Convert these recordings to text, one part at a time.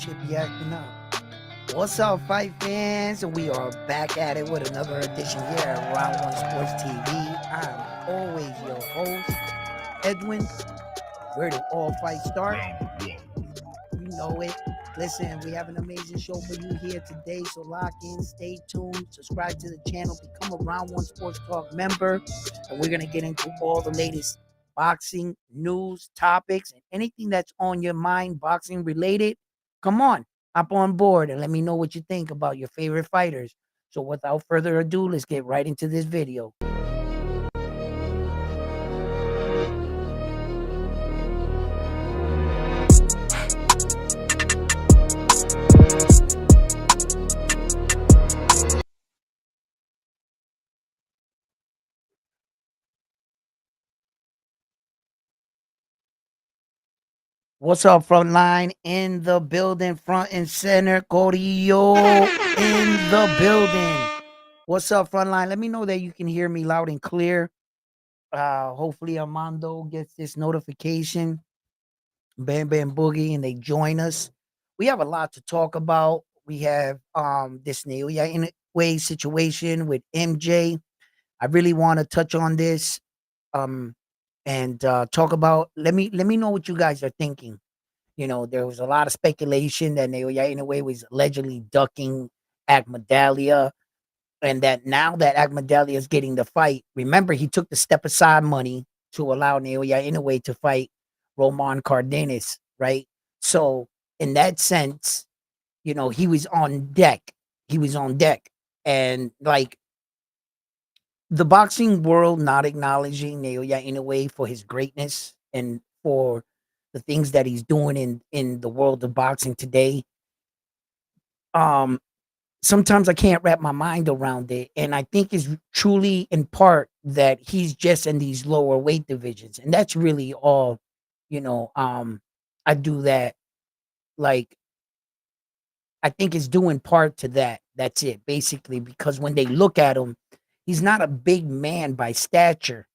should be acting up. What's up, fight fans? We are back at it with another edition here at Round One Sports TV. I'm always your host, Edwin. Where do all fights start? You know it. Listen, we have an amazing show for you here today, so lock in, stay tuned, subscribe to the channel, become a Round One Sports Talk member, and we're gonna get into all the latest boxing news, topics, and anything that's on your mind, boxing related. Come on, hop on board and let me know what you think about your favorite fighters. So without further ado, let's get right into this video. What's up, frontline in the building, front and center, Corillo in the building. What's up, frontline? Let me know that you can hear me loud and clear. Hopefully Armando gets this notification, Bam Bam Boogie, and they join us. We have a lot to talk about. We have this Naoya in a way situation with MJ. I really want to touch on this um and talk about let me know what you guys are thinking. There was a lot of speculation that Naoya in a way was allegedly ducking Agmedalia, and that now that Agmedalia is getting the fight, remember he took the step aside money to allow Naoya in a way to fight Roman Cardenas, right? So in that sense, he was on deck. He was on deck, and like the boxing world not acknowledging Naoya in a way for his greatness and for the things that he's doing in the world of boxing today. Um, Sometimes I can't wrap my mind around it, and I think it's truly in part that he's just in these lower weight divisions, and that's really all. You know, um, I do that. Like, I think it's due in part to that. That's it, basically, because when they look at him, he's not a big man by stature.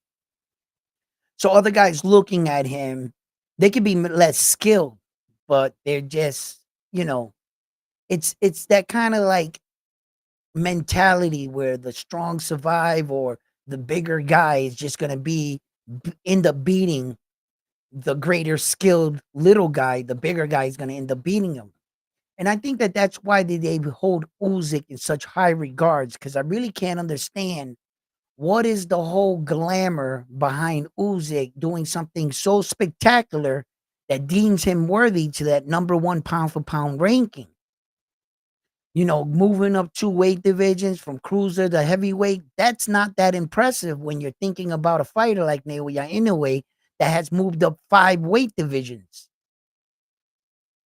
So other guys looking at him, they could be less skilled, but they're just, you know, it's that kind of like mentality where the strong survive or the bigger guy is just going to end up beating the greater skilled little guy. The bigger guy is going to end up beating him. And I think that that's why they hold Usyk in such high regards, because I really can't understand what is the whole glamour behind Usyk doing something so spectacular that deems him worthy to that number one pound for pound ranking. Moving up two weight divisions from cruiser to heavyweight, that's not that impressive when you're thinking about a fighter like Naoya Inoue that has moved up five weight divisions.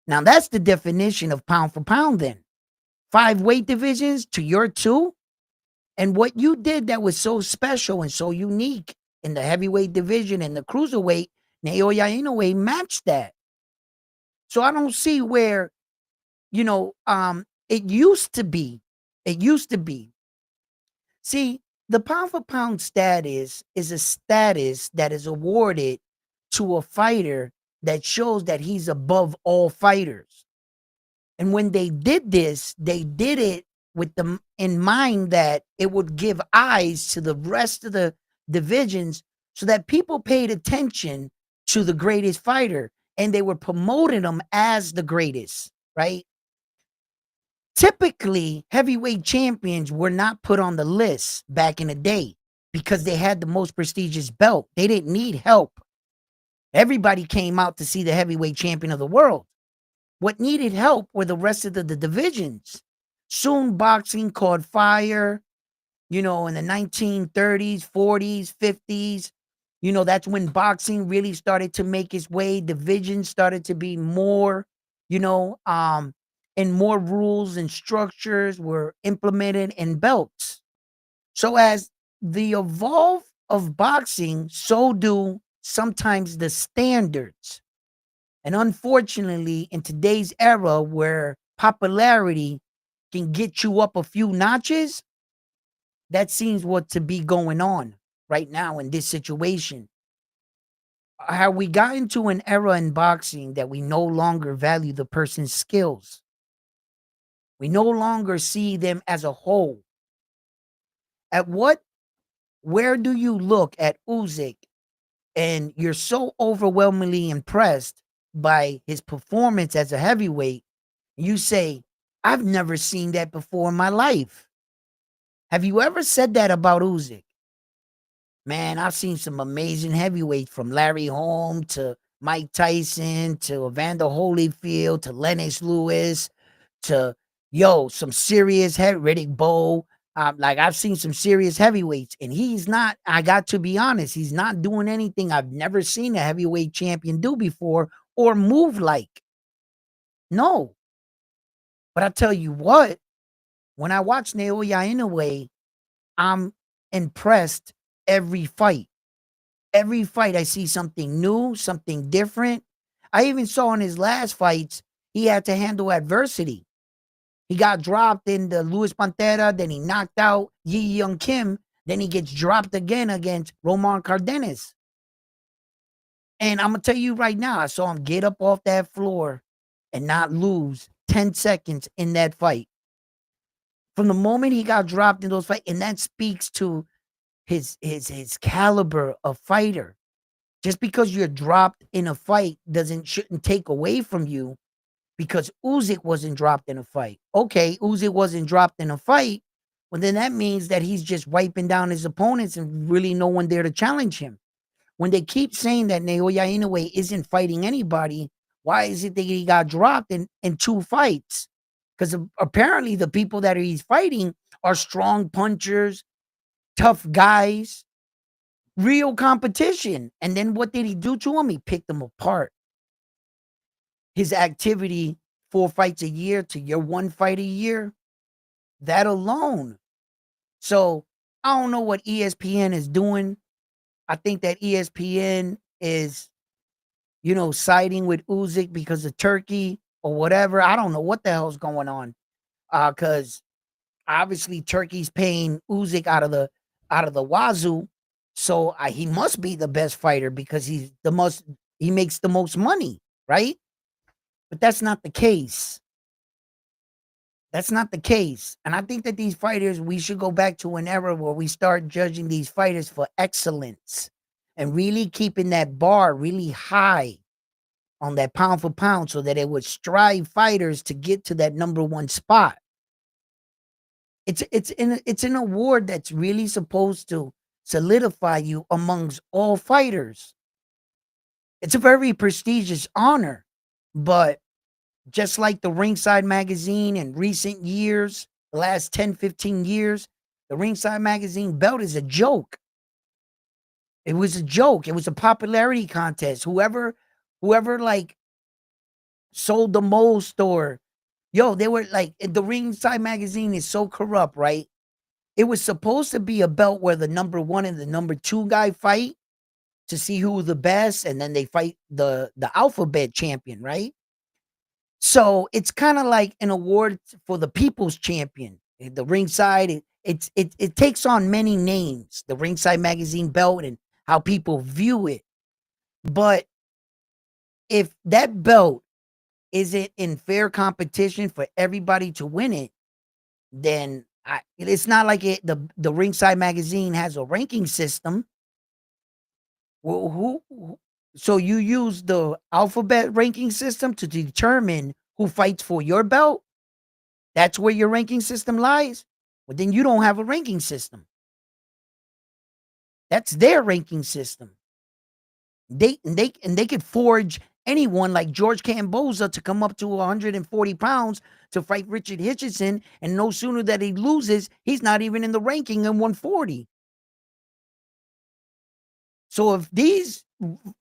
Now, that's the definition of pound for pound then. Five weight divisions to your two. And what you did that was so special and so unique in the heavyweight division and the cruiserweight, Naoya Inoue matched that. So I don't see where, it used to be. It used to be. See, the pound for pound status is a status that is awarded to a fighter that shows that he's above all fighters. And when they did this, they did it with them in mind that it would give eyes to the rest of the divisions so that people paid attention to the greatest fighter and they were promoting them as the greatest, right? Typically, heavyweight champions were not put on the list back in the day because they had the most prestigious belt. They didn't need help. Everybody came out to see the heavyweight champion of the world. What needed help were the rest of the divisions. Soon boxing caught fire, in the 1930s, 40s, 50s. That's when boxing really started to make its way. Divisions started to be more, and more rules and structures were implemented in belts. So as the evolve of boxing, so do sometimes the standards. And unfortunately, in today's era where popularity can get you up a few notches, that seems what to be going on right now in this situation. Have we gotten to an era in boxing that we no longer value the person's skills? We no longer see them as a whole. At what where do you look at Usyk and you're so overwhelmingly impressed by his performance as a heavyweight, you say, "I've never seen that before in my life." Have you ever said that about Usyk? Man, I've seen some amazing heavyweights from Larry Holm to Mike Tyson to Evander Holyfield to Lennox Lewis to some serious head Riddick Bowe. Like I've seen some serious heavyweights, and he's not. I got to be honest, he's not doing anything I've never seen a heavyweight champion do before or move like. No, but I tell you what, when I watch Naoya Inoue, I'm impressed every fight. Every fight I see something new, something different. I even saw in his last fights, he had to handle adversity. He got dropped in the Luis Pantera, then he knocked out Yi Young Kim, then he gets dropped again against Roman Cardenas. And I'm gonna tell you right now, I saw him get up off that floor and not lose 10 seconds in that fight. From the moment he got dropped in those fights, and that speaks to his caliber of fighter. Just because you're dropped in a fight shouldn't take away from you because Usyk wasn't dropped in a fight. Okay, Usyk wasn't dropped in a fight, well then that means that he's just wiping down his opponents and really no one there to challenge him. When they keep saying that Naoya Inoue isn't fighting anybody, why is it that he got dropped in 2 fights? Because apparently the people that he's fighting are strong punchers, tough guys, real competition. And then what did he do to him? He picked them apart. His activity, 4 fights a year to your 1 fight a year, that alone. So I don't know what ESPN is doing. I think that ESPN is, siding with Usyk because of Turkey or whatever. I don't know what the hell's going on. Because obviously Turkey's paying Usyk out of the wazoo. So he must be the best fighter because he makes the most money, right? But that's not the case. That's not the case. And I think that these fighters, we should go back to an era where we start judging these fighters for excellence and really keeping that bar really high on that pound for pound so that it would strive fighters to get to that number 1 spot. It's an award that's really supposed to solidify you amongst all fighters. It's a very prestigious honor, but just like the Ringside Magazine in recent years, the last 10, 15 years, the Ringside Magazine belt is a joke. It was a joke. It was a popularity contest. Whoever like sold the most or they were like the Ringside Magazine is so corrupt, right? It was supposed to be a belt where the number 1 and the number 2 guy fight to see who's the best, and then they fight the alphabet champion, right? So it's kind of like an award for the people's champion. The Ringside, it takes on many names, the Ringside Magazine belt and how people view it. But if that belt isn't in fair competition for everybody to win it, then it's not like the Ringside Magazine has a ranking system. Well, so you use the alphabet ranking system to determine who fights for your belt? That's where your ranking system lies? Well, then you don't have a ranking system. That's their ranking system. They could forge anyone like George Camboza to come up to 140 pounds to fight Richard Hitchison, and no sooner that he loses, he's not even in the ranking in 140. So if these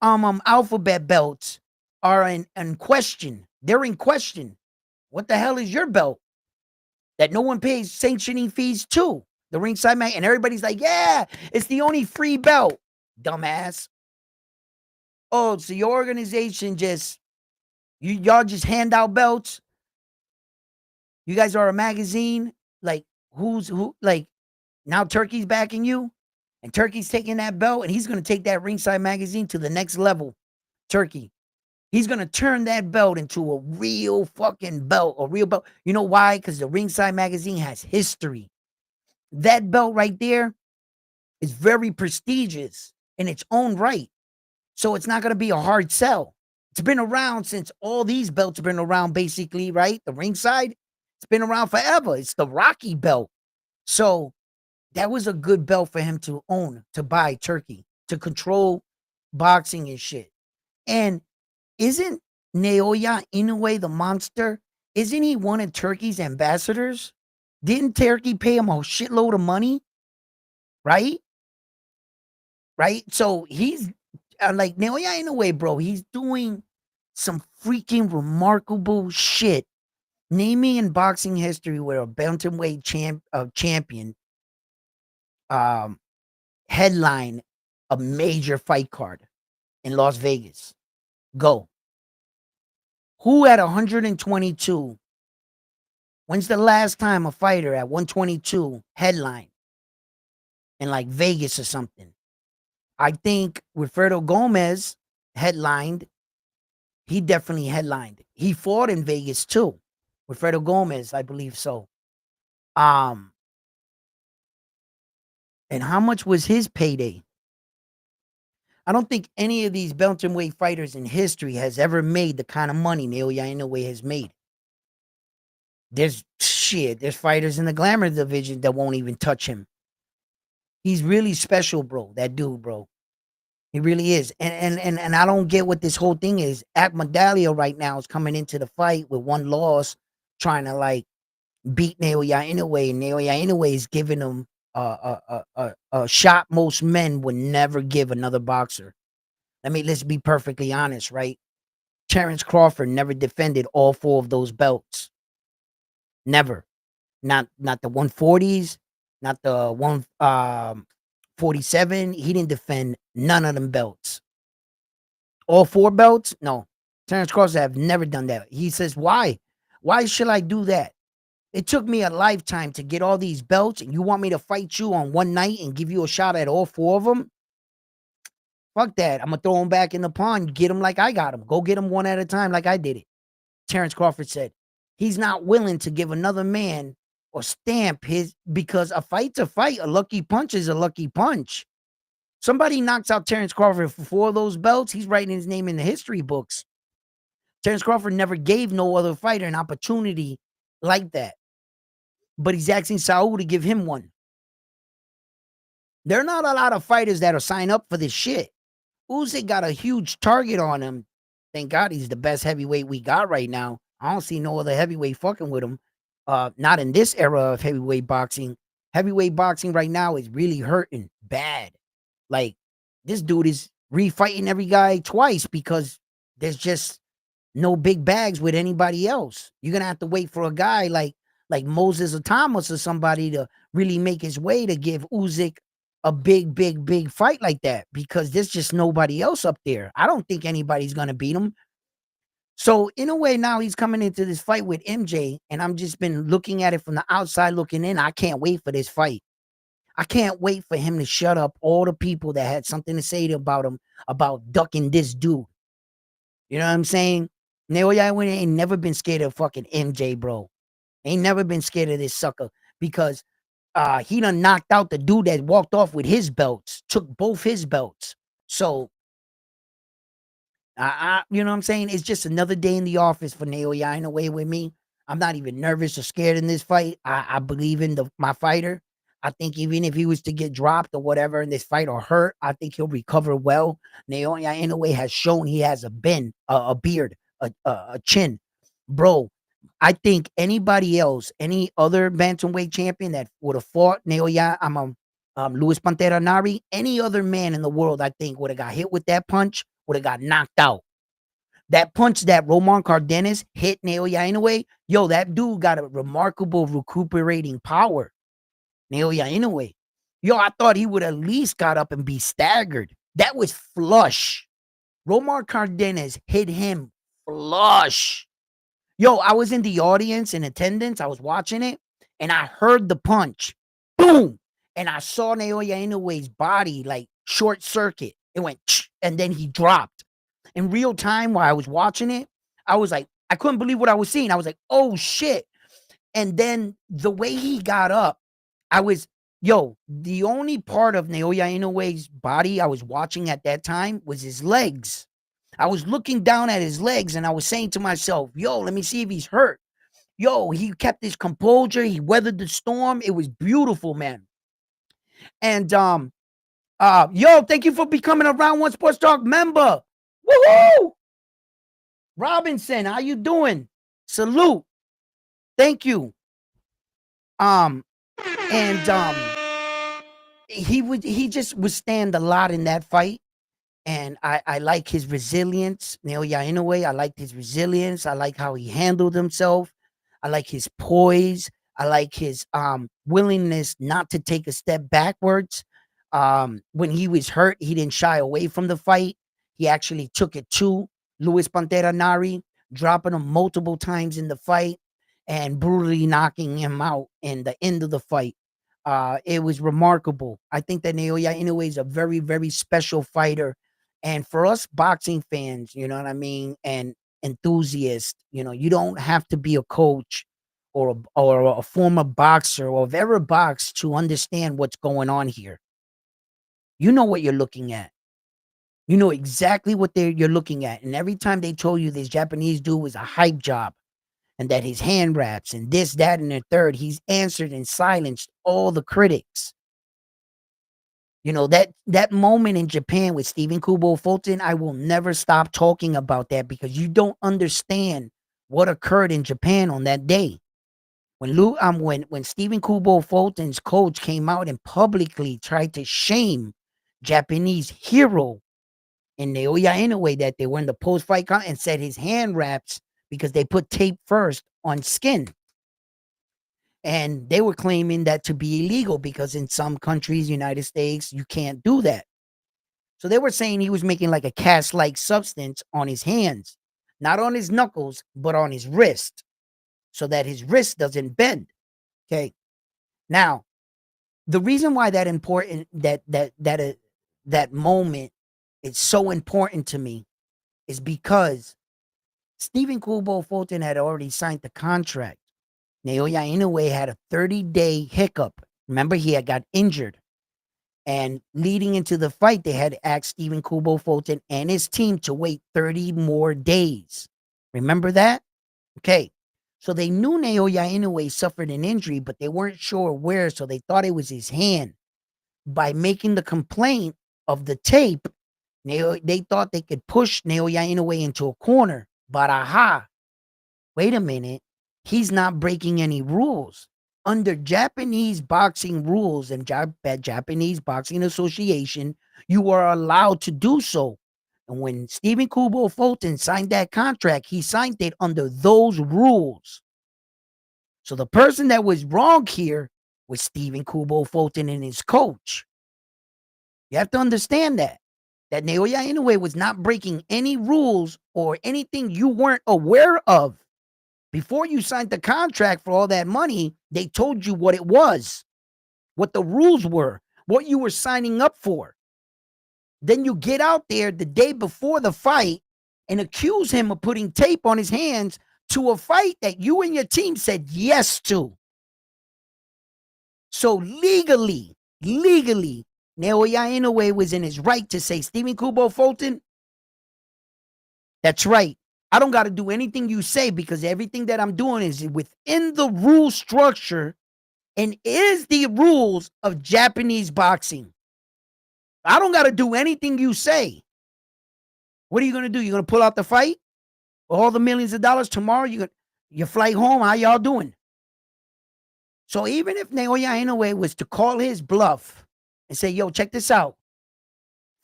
alphabet belts are in question, they're in question. What the hell is your belt that no one pays sanctioning fees to? The Ringside Man, and everybody's like, yeah, it's the only free belt, dumbass. Oh, so your organization y'all just hand out belts? You guys are a magazine? Like, who? Like, now Turkey's backing you? And Turkey's taking that belt, and he's going to take that Ringside Magazine to the next level. Turkey. He's going to turn that belt into a real fucking belt, a real belt. You know why? Because the Ringside Magazine has history. That belt right there is very prestigious in its own right. So it's not going to be a hard sell. It's been around since all these belts have been around, basically, right? The Ringside, it's been around forever. It's the Rocky belt. So that was a good belt for him to own, to buy Turkey, to control boxing and shit. And isn't Naoya Inoue the monster? Isn't he one of Turkey's ambassadors? Didn't Turkey pay him a shitload of money? Right? Right? So he's like Naoya Inoue, bro. He's doing some freaking remarkable shit. Naming in boxing history where a bantamweight champion um, headline a major fight card in Las Vegas. Go. Who at 122? When's the last time a fighter at 122 headline in like Vegas or something? I think Wilfredo Gomez headlined. He definitely headlined. He fought in Vegas too. Wilfredo Gomez, I believe so. And how much was his payday? I don't think any of these bantamweight fighters in history has ever made the kind of money Naoya Inoue has made. There's fighters in the glamour division that won't even touch him. He's really special, bro. That dude, bro. He really is. And I don't get what this whole thing is. Akmadalio right now is coming into the fight with one loss, trying to like beat Naoya Inoue, and Naoya Inoue is giving him a shot most men would never give another boxer. Let's be perfectly honest, right? Terrence Crawford never defended all four of those belts. Never. Not the 140s, not the 147. He didn't defend none of them belts. All four belts? No. Terrence Crawford have never done that. He says, why? Why should I do that? It took me a lifetime to get all these belts, and you want me to fight you on one night and give you a shot at all four of them? Fuck that. I'm going to throw them back in the pond. Get them like I got them. Go get them one at a time like I did it. Terrence Crawford said. He's not willing to give another man or stamp his, because a fight's a fight. A lucky punch is a lucky punch. Somebody knocks out Terrence Crawford for four of those belts, he's writing his name in the history books. Terrence Crawford never gave no other fighter an opportunity like that. But he's asking Saul to give him one. There are not a lot of fighters that'll sign up for this shit. Usyk got a huge target on him. Thank God he's the best heavyweight we got right now. I don't see no other heavyweight fucking with him. Not in this era of heavyweight boxing. Heavyweight boxing right now is really hurting bad. Like, this dude is refighting every guy twice because there's just no big bags with anybody else. You're gonna have to wait for a guy like Moses or Thomas or somebody to really make his way to give Usyk a big fight like that, because there's just nobody else up there. I don't think anybody's gonna beat him. So in a way, now he's coming into this fight with MJ, and I'm just been looking at it from the outside looking in. I can't wait for this fight. I can't wait for him to shut up all the people that had something to say about him about ducking this dude. You know what I'm saying? Naoya ain't never been scared of fucking MJ, bro. Ain't never been scared of this sucker, because he done knocked out the dude that walked off with his belts, took both his belts. So you know what I'm saying? It's just another day in the office for Naoya in a way with me. I'm not even nervous or scared in this fight. I believe in my fighter. I think even if he was to get dropped or whatever in this fight or hurt, I think he'll recover well. Naoya in a way has shown he has a beard, a chin. Bro, I think anybody else, any other bantamweight champion that would have fought Naoya, Luis Pantera Nari, any other man in the world, I think would have got hit with that punch, would have got knocked out. That punch that Roman Cardenas hit Naoya Inoue, yo, that dude got a remarkable recuperating power. Naoya Inoue. Yo, I thought he would at least got up and be staggered. That was flush. Roman Cardenas hit him flush. Yo, I was in the audience in attendance. I was watching it, and I heard the punch. Boom. And I saw Naoya Inoue's body like short circuit. It went, and then he dropped. in real time while I was watching it, I was like, I couldn't believe what I was seeing. I was like, oh shit. And then the way he got up, I was, yo, the only part of Naoya Inoue's body I was watching at that time was his legs. I was looking down at his legs and I was saying to myself, yo, let me see if he's hurt. Yo, he kept his composure. He weathered the storm. It was beautiful, man. And yo, thank you for becoming a Round One Sports Talk member. Woohoo! Robinson, how you doing? Salute. Thank you. Um, and he just withstand a lot in that fight. And I like his resilience. Naoya Inoue, I liked his resilience. I like how he handled himself. I like his poise. I like his willingness not to take a step backwards. When he was hurt, he didn't shy away from the fight. He actually took it to Luis Pantera Nari, dropping him multiple times in the fight and brutally knocking him out in the end of the fight. It was remarkable. I think that Naoya Inoue is a very, very special fighter. And for us boxing fans, you know what I mean, and enthusiasts, you know, you don't have to be a coach or a former boxer or have ever boxed to understand what's going on here. You know what you're looking at. You know exactly what you're looking at. And every time they told you this Japanese dude was a hype job and that his hand wraps and this, that, and the third, he's answered and silenced all the critics. You know, that moment in Japan with Stephen Kubo Fulton, I will never stop talking about that because you don't understand what occurred in Japan on that day. When Stephen Kubo Fulton's coach came out and publicly tried to shame Japanese hero in Naoya Inoue that they were in the post-fight and said his hand wraps because they put tape first on skin. And they were claiming that to be illegal because in some countries, United States, you can't do that. So they were saying he was making like a cast-like substance on his hands, not on his knuckles, but on his wrist, so that his wrist doesn't bend. Okay. Now, the reason why that moment is so important to me is because Stephen Kubo Fulton had already signed the contract. Naoya Inoue had a 30-day hiccup. Remember, he had got injured. And leading into the fight, they had asked Stephen Kubo Fulton and his team to wait 30 more days. Remember that? Okay. So they knew Naoya Inoue suffered an injury, but they weren't sure where, so they thought it was his hand. By making the complaint of the tape, they thought they could push Naoya Inoue into a corner. But aha, wait a minute. He's not breaking any rules. Under Japanese boxing rules and Japanese Boxing Association, you are allowed to do so. And when Stephen Kubo Fulton signed that contract, he signed it under those rules. So the person that was wrong here was Stephen Kubo Fulton and his coach. You have to understand that Naoya Inoue was not breaking any rules or anything you weren't aware of. Before you signed the contract for all that money, they told you what it was, what the rules were, what you were signing up for. Then you get out there the day before the fight and accuse him of putting tape on his hands to a fight that you and your team said yes to. So legally, Naoya Inoue was in his right to say, Stephen Kubo Fulton, that's right. I don't got to do anything you say because everything that I'm doing is within the rule structure and is the rules of Japanese boxing. I don't got to do anything you say. What are you going to do? You're going to pull out the fight? All the millions of dollars tomorrow? You flight home? How y'all doing? So even if Naoya Inoue was to call his bluff and say, yo, check this out.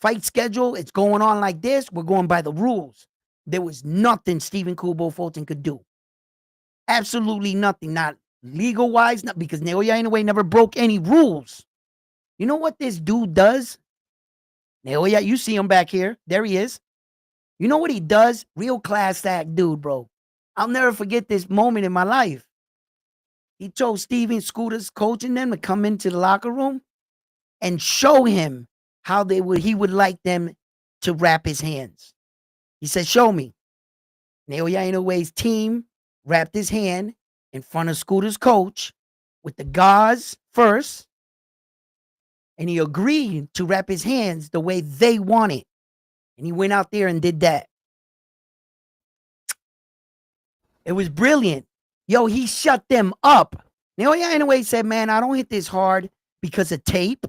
Fight schedule, it's going on like this. We're going by the rules. There was nothing Stephen Kubo Fulton could do. Absolutely nothing. Not legal-wise, not because Naoya Inoue never broke any rules. You know what this dude does? Naoya, you see him back here. There he is. You know what he does? Real class act dude, bro. I'll never forget this moment in my life. He told Steven Scooter's coaching them to come into the locker room and show him how he would like them to wrap his hands. He said, show me. Naoya Inoue's team wrapped his hand in front of Scooter's coach with the gauze first, and he agreed to wrap his hands the way they wanted. And he went out there and did that. It was brilliant. Yo, he shut them up. Naoya Inoue said, man, I don't hit this hard because of tape.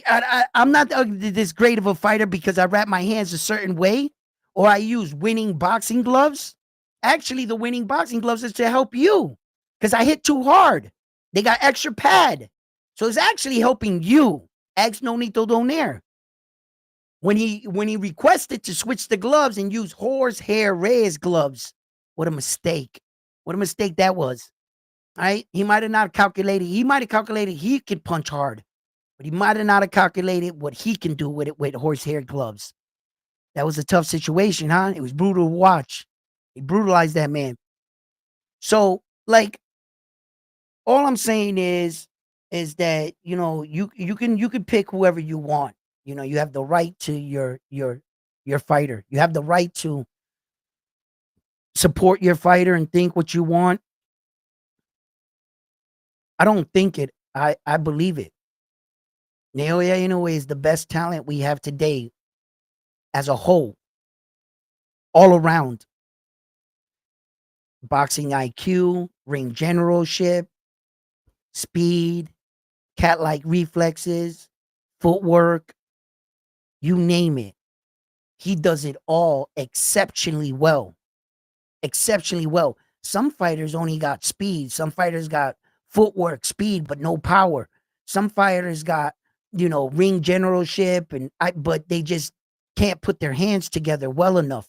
I'm not this great of a fighter because I wrap my hands a certain way or I use winning boxing gloves. Actually, the winning boxing gloves is to help you because I hit too hard. They got extra pad. So it's actually helping you. Ex nonito donaire. When he requested to switch the gloves and use horsehair raised gloves, what a mistake. What a mistake that was. All right. He might have not calculated. He might have calculated he could punch hard, but he might have not have calculated what he can do with it with horsehair gloves. That was a tough situation, huh? It was brutal to watch. He brutalized that man. So, like, all I'm saying is that you can pick whoever you want. You have the right to your fighter. You have the right to support your fighter and think what you want. I don't think it. I believe it. Naoya Inoue is the best talent we have today as a whole, all around. Boxing IQ, ring generalship, speed, cat-like reflexes, footwork, you name it. He does it all exceptionally well. Exceptionally well. Some fighters only got speed. Some fighters got footwork, speed, but no power. Some fighters got, ring generalship but they just can't put their hands together well enough.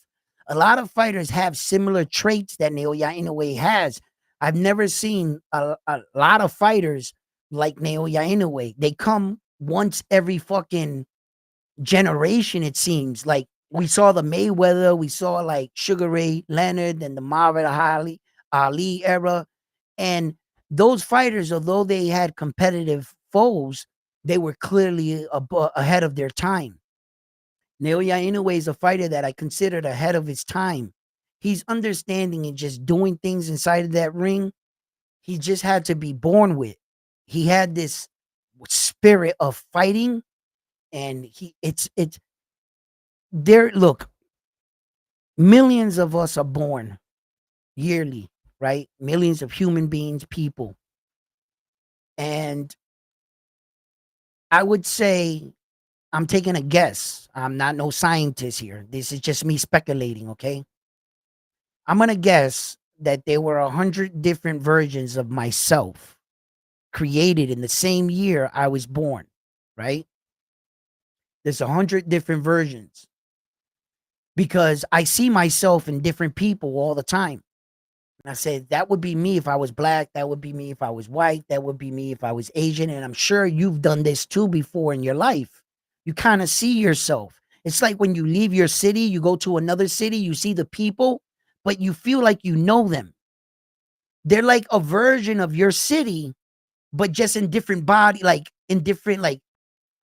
A lot of fighters have similar traits that Naoya Inoue has. I've never seen a lot of fighters like Naoya Inoue. They come once every fucking generation, it seems. Like we saw the Mayweather, we saw like Sugar Ray Leonard and the Muhammad Ali era. And those fighters, although they had competitive foes, they were clearly ahead of their time. Naoya Inoue is a fighter that I considered ahead of his time. He's understanding and just doing things inside of that ring. He just had to be born with. He had this spirit of fighting, and it's there. Look, millions of us are born yearly, right? Millions of human beings, people. And I would say, I'm taking a guess. I'm not no scientist here. This is just me speculating, okay? I'm going to guess that there were 100 different versions of myself created in the same year I was born, right? There's 100 different versions because I see myself in different people all the time. And I said, that would be me if I was black. That would be me if I was white. That would be me if I was Asian. And I'm sure you've done this too before in your life. You kind of see yourself. It's like when you leave your city, you go to another city, you see the people, but you feel like you know them. They're like a version of your city, but just in different body, like in different, like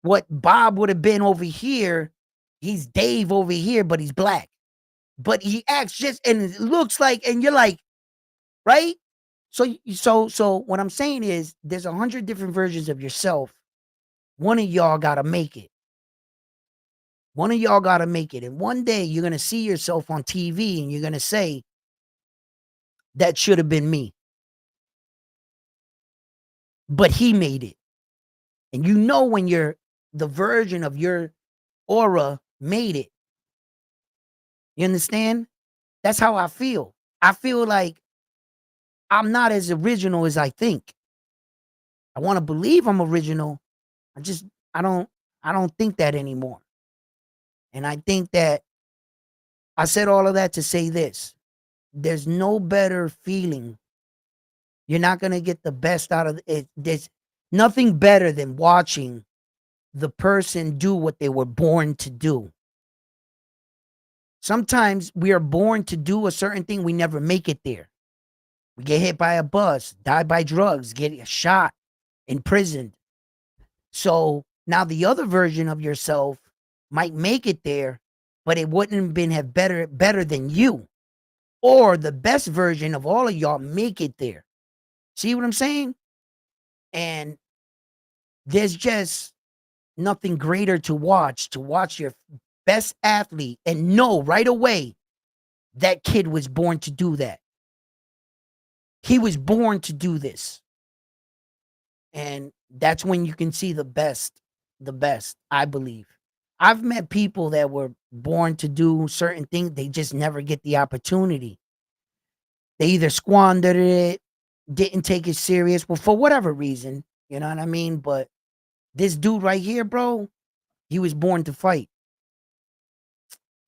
what Bob would have been over here. He's Dave over here, but he's black. But he acts just, and it looks like, and you're like, right? So what I'm saying is there's 100 different versions of yourself. One of y'all got to make it. One of y'all got to make it. And one day you're going to see yourself on TV and you're going to say, that should have been me. But he made it. And you know when you're the version of your aura made it. You understand? That's how I feel. I feel like I'm not as original as I think. I want to believe I'm original. I don't think that anymore. And I think that I said all of that to say this. There's no better feeling. You're not going to get the best out of it. There's nothing better than watching the person do what they were born to do. Sometimes we are born to do a certain thing. We never make it there. We get hit by a bus, die by drugs, get shot, imprisoned. So now the other version of yourself might make it there, but it wouldn't have been have better than you or the best version of all of y'all make it there. See what I'm saying? And there's just nothing greater to watch your best athlete and know right away that kid was born to do that. He was born to do this. And that's when you can see the best, I believe. I've met people that were born to do certain things, they just never get the opportunity. They either squandered it, didn't take it serious, well, for whatever reason, you know what I mean? But this dude right here, bro, he was born to fight.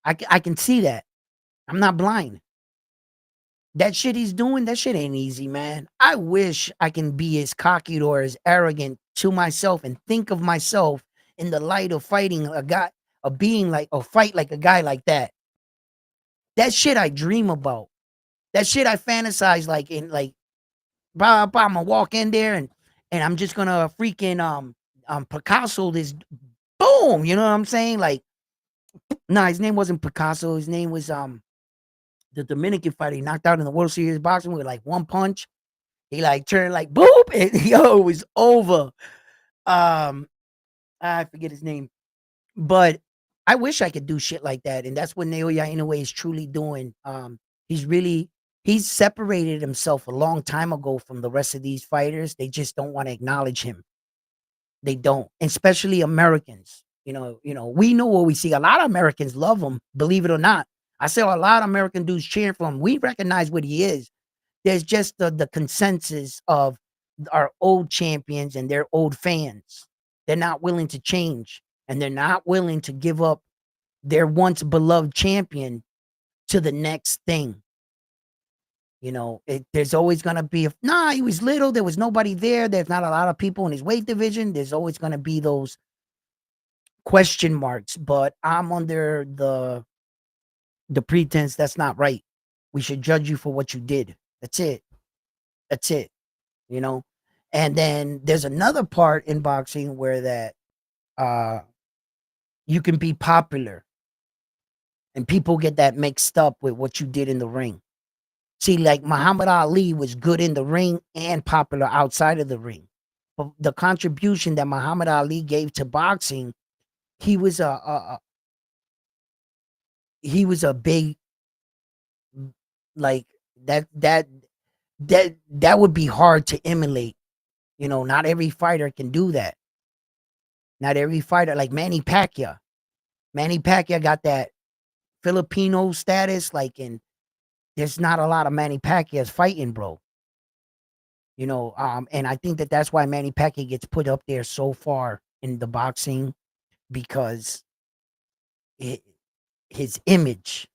I can see that. I'm not blind. That shit he's doing, that shit ain't easy, man. I wish I can be as cocky or as arrogant to myself and think of myself in the light of fighting a guy, a being like, or fight like a guy like that. That shit I dream about. That shit I fantasize like in like, blah, blah, I'm gonna walk in there and I'm just gonna freaking Picasso this boom. You know what I'm saying? Like, nah, his name wasn't Picasso. His name was the Dominican fighter he knocked out in the World Series boxing with like one punch. He like turned like boop and yo, it was over. Um, I forget his name, but I wish I could do shit like that. And that's what Naoya Inoue is truly doing. He's really he's separated himself a long time ago from the rest of these fighters. They just don't want to acknowledge him. They don't, especially Americans. We know what we see. A lot of Americans love him, believe it or not. I saw a lot of American dudes cheering for him. We recognize what he is. There's just the consensus of our old champions and their old fans. They're not willing to change, and they're not willing to give up their once beloved champion to the next thing. There's always gonna be nah, he was little, there was nobody there. There's not a lot of people in his weight division. There's always gonna be those question marks, but I'm under the pretense that's not right. We should judge you for what you did. That's it. That's it. You know? And then there's another part in boxing where that uh you can be popular and people get that mixed up with what you did in the ring. See, like Muhammad Ali was good in the ring and popular outside of the ring. But the contribution that Muhammad Ali gave to boxing, he was a big like that would be hard to emulate. Not every fighter can do that. Not every fighter like Manny Pacquiao. Manny Pacquiao got that Filipino status, like, and there's not a lot of Manny Pacquiao's fighting, bro. And I think that that's why Manny Pacquiao gets put up there so far in the boxing because it, his image,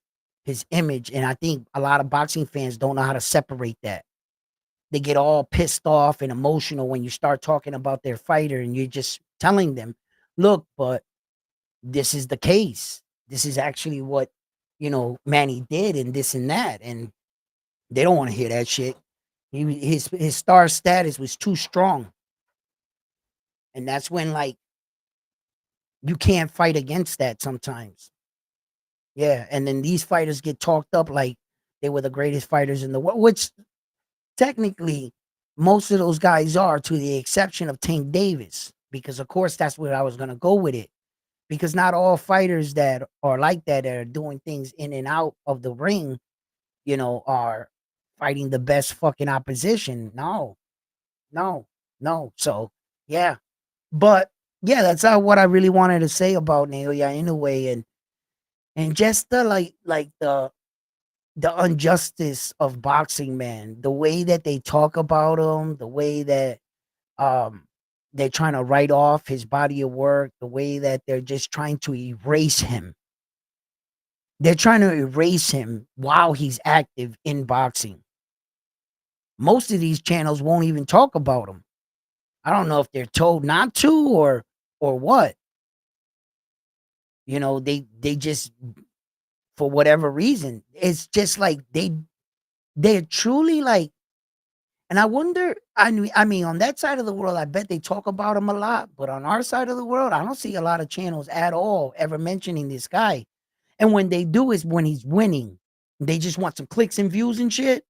and I think a lot of boxing fans don't know how to separate that. They get all pissed off and emotional when you start talking about their fighter and you're just telling them, look, but this is the case. This is actually what, Manny did and this and that. And they don't want to hear that shit. His star status was too strong. And that's when, like, you can't fight against that sometimes. Yeah. And then these fighters get talked up like they were the greatest fighters in the world, which technically most of those guys are, to the exception of Tank Davis. Because, of course, that's where I was going to go with it. Because not all fighters that are like that are doing things in and out of the ring, are fighting the best fucking opposition. No, no, no. So, yeah. But, yeah, that's what I really wanted to say about Naoya Inoue and just the, like the injustice of boxing, man. The way that they talk about him, the way that, um, they're trying to write off his body of work, the way that they're just trying to erase him. They're trying to erase him while he's active in boxing. Most of these channels won't even talk about him. I don't know if they're told not to or what. They just, for whatever reason, it's just like they're truly like, and I wonder, I mean, on that side of the world, I bet they talk about him a lot, but on our side of the world, I don't see a lot of channels at all ever mentioning this guy. And when they do is when he's winning. They just want some clicks and views and shit.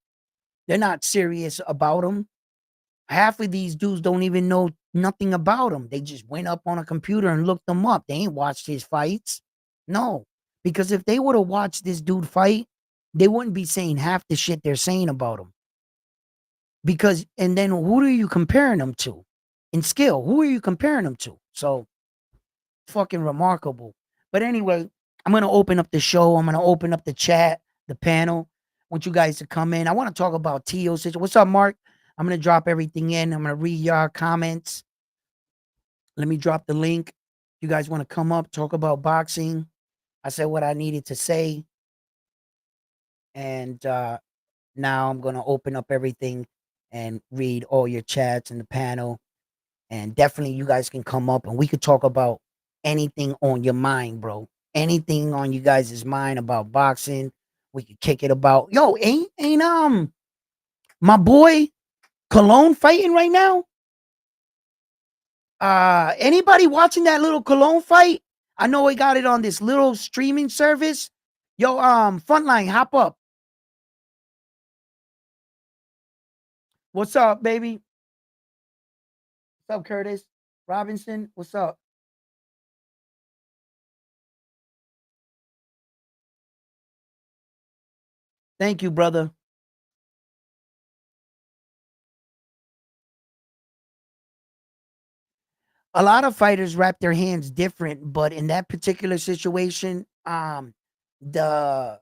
They're not serious about him. Half of these dudes don't even know nothing about him. They just went up on a computer and looked him up. They ain't watched his fights. No. Because if they would have watched this dude fight, they wouldn't be saying half the shit they're saying about him. Because, and then who are you comparing them to? In skill, who are you comparing them to? So, fucking remarkable. But anyway, I'm going to open up the show. I'm going to open up the chat, the panel. I want you guys to come in. I want to talk about Tio's situation. What's up, Mark? I'm going to drop everything in. I'm going to read your comments. Let me drop the link. You guys want to come up, talk about boxing. I said what I needed to say. And now I'm going to open up everything and read all your chats in the panel. And definitely you guys can come up and we could talk about anything on your mind, bro. Anything on you guys' mind about boxing. We could kick it about. Yo, ain't my boy Cologne fighting right now? Anybody watching that little Cologne fight? I know he got it on this little streaming service. Yo, Frontline, hop up. What's up, baby? What's up, Curtis Robinson? What's up? Thank you, brother. A lot of fighters wrap their hands different, but in that particular situation, the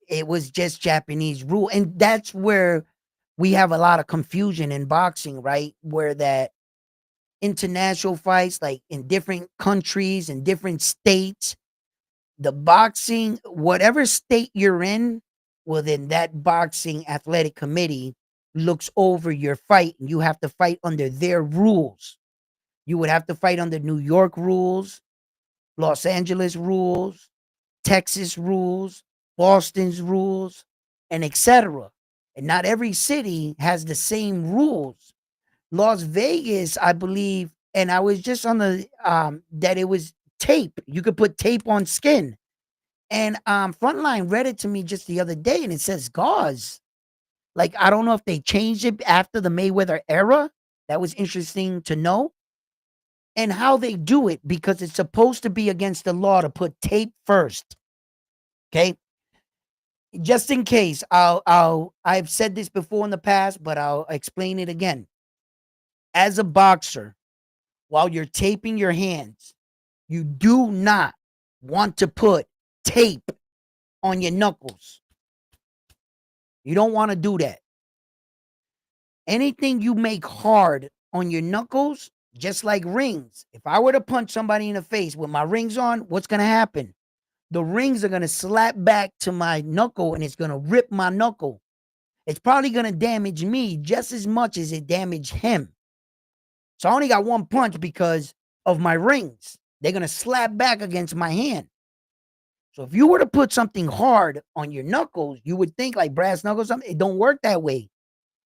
it was just Japanese rule, and that's where we have a lot of confusion in boxing, right? Where that international fights, like in different countries and different states, the boxing, whatever state you're in, well, then that boxing athletic committee looks over your fight, and you have to fight under their rules. You would have to fight under New York rules, Los Angeles rules, Texas rules, Boston's rules, and etc. And not every city has the same rules. Las Vegas, I believe, and I was just on the that it was tape. You could put tape on skin. And Frontline read it to me just the other day and it says gauze. Like I don't know if they changed it after the Mayweather era. That was interesting to know. And how they do it because it's supposed to be against the law to put tape first. Okay? Just in case, I've said this before in the past, but I'll explain it again. As a boxer, while you're taping your hands, you do not want to put tape on your knuckles. You don't want to do that. Anything you make hard on your knuckles, just like rings. If I were to punch somebody in the face with my rings on, what's going to happen? The rings are going to slap back to my knuckle and it's going to rip my knuckle. It's probably going to damage me just as much as it damaged him. So I only got one punch because of my rings. They're going to slap back against my hand. So if you were to put something hard on your knuckles, you would think like brass knuckles, something. It don't work that way.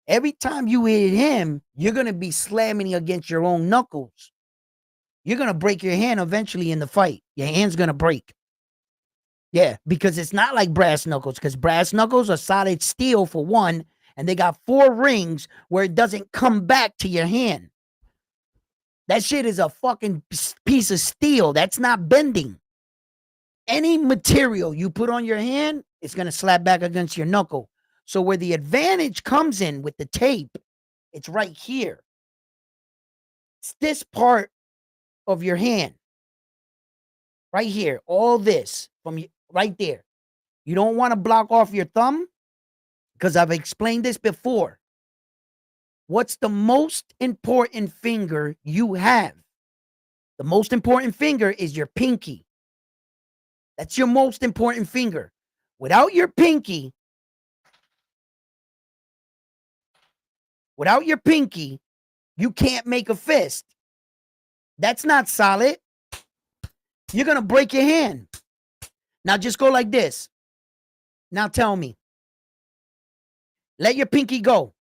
Every time you hit him, you're going to be slamming against your own knuckles. You're going to break your hand eventually in the fight. Your hand's going to break. Yeah, because it's not like brass knuckles, because brass knuckles are solid steel for one, and they got 4 rings where it doesn't come back to your hand. That shit is a fucking piece of steel. That's not bending. Any material you put on your hand, it's going to slap back against your knuckle. So where the advantage comes in with the tape, it's right here. It's this part of your hand. Right here. All this from right there. You don't want to block off your thumb because I've explained this before. What's the most important finger you have? The most important finger is your pinky. That's your most important finger. Without your pinky, you can't make a fist. That's not solid. You're going to break your hand. Now just go like this. Now tell me. Let your pinky go.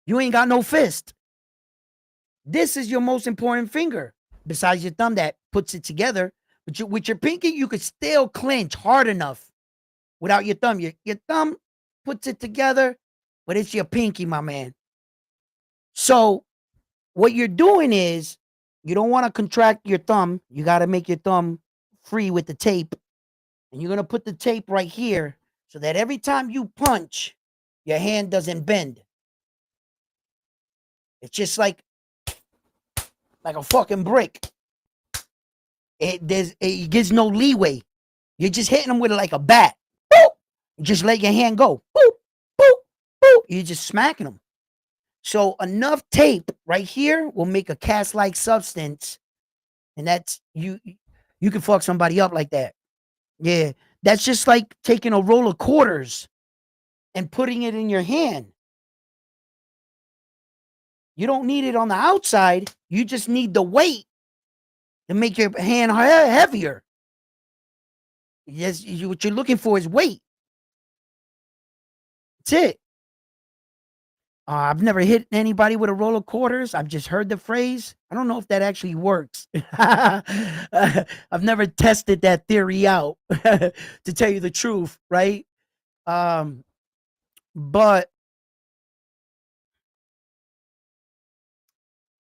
You ain't got no fist. This is your most important finger, besides your thumb that puts it together. With your pinky, you could still clinch hard enough without your thumb. Your thumb puts it together, but it's your pinky, my man. So what you're doing is you don't want to contract your thumb. You got to make your thumb free with the tape. And you're going to put the tape right here so that every time you punch, your hand doesn't bend. It's just like a fucking brick. It gives no leeway. You're just hitting them with like a bat. Boop! Just let your hand go. Boop, boop, boop. You're just smacking them. So enough tape right here will make a cast-like substance, and that's you. You can fuck somebody up like that. Yeah, that's just like taking a roll of quarters and putting it in your hand. You don't need it on the outside. You just need the weight to make your hand heavier. Yes, what you're looking for is weight. That's it. I've never hit anybody with a roll of quarters. I've just heard the phrase. I don't know if that actually works. I've never tested that theory out, to tell you the truth, right? Um, but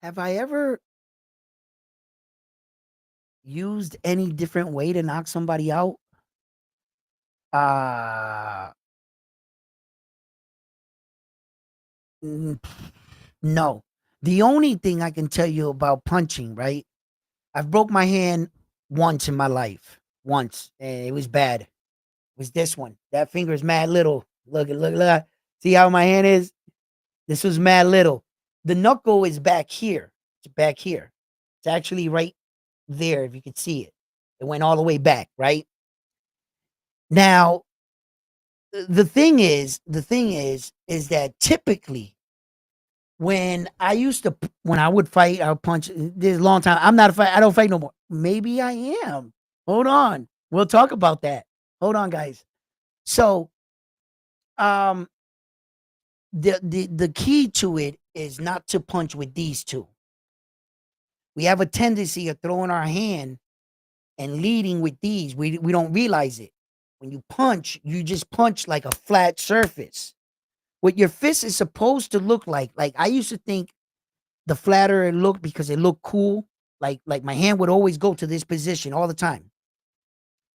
have I ever used any different way to knock somebody out? Uh, no. The only thing I can tell you about punching, right? I've broke my hand once in my life. Once. And it was bad. It was this one. That finger is mad little. Look. See how my hand is? This was mad little. The knuckle is back here. It's back here. It's actually right there, if you can see it. It went all the way back, right? Now, is that typically when I would fight, I would punch. This a long time. I'm not a fight. I don't fight no more. Maybe I am. Hold on. We'll talk about that. Hold on, guys. So, um, the key to it is not to punch with these two. We have a tendency of throwing our hand and leading with these. We don't realize it. When you punch, you just punch like a flat surface. What your fist is supposed to look like I used to think the flatter it looked because it looked cool. Like my hand would always go to this position all the time.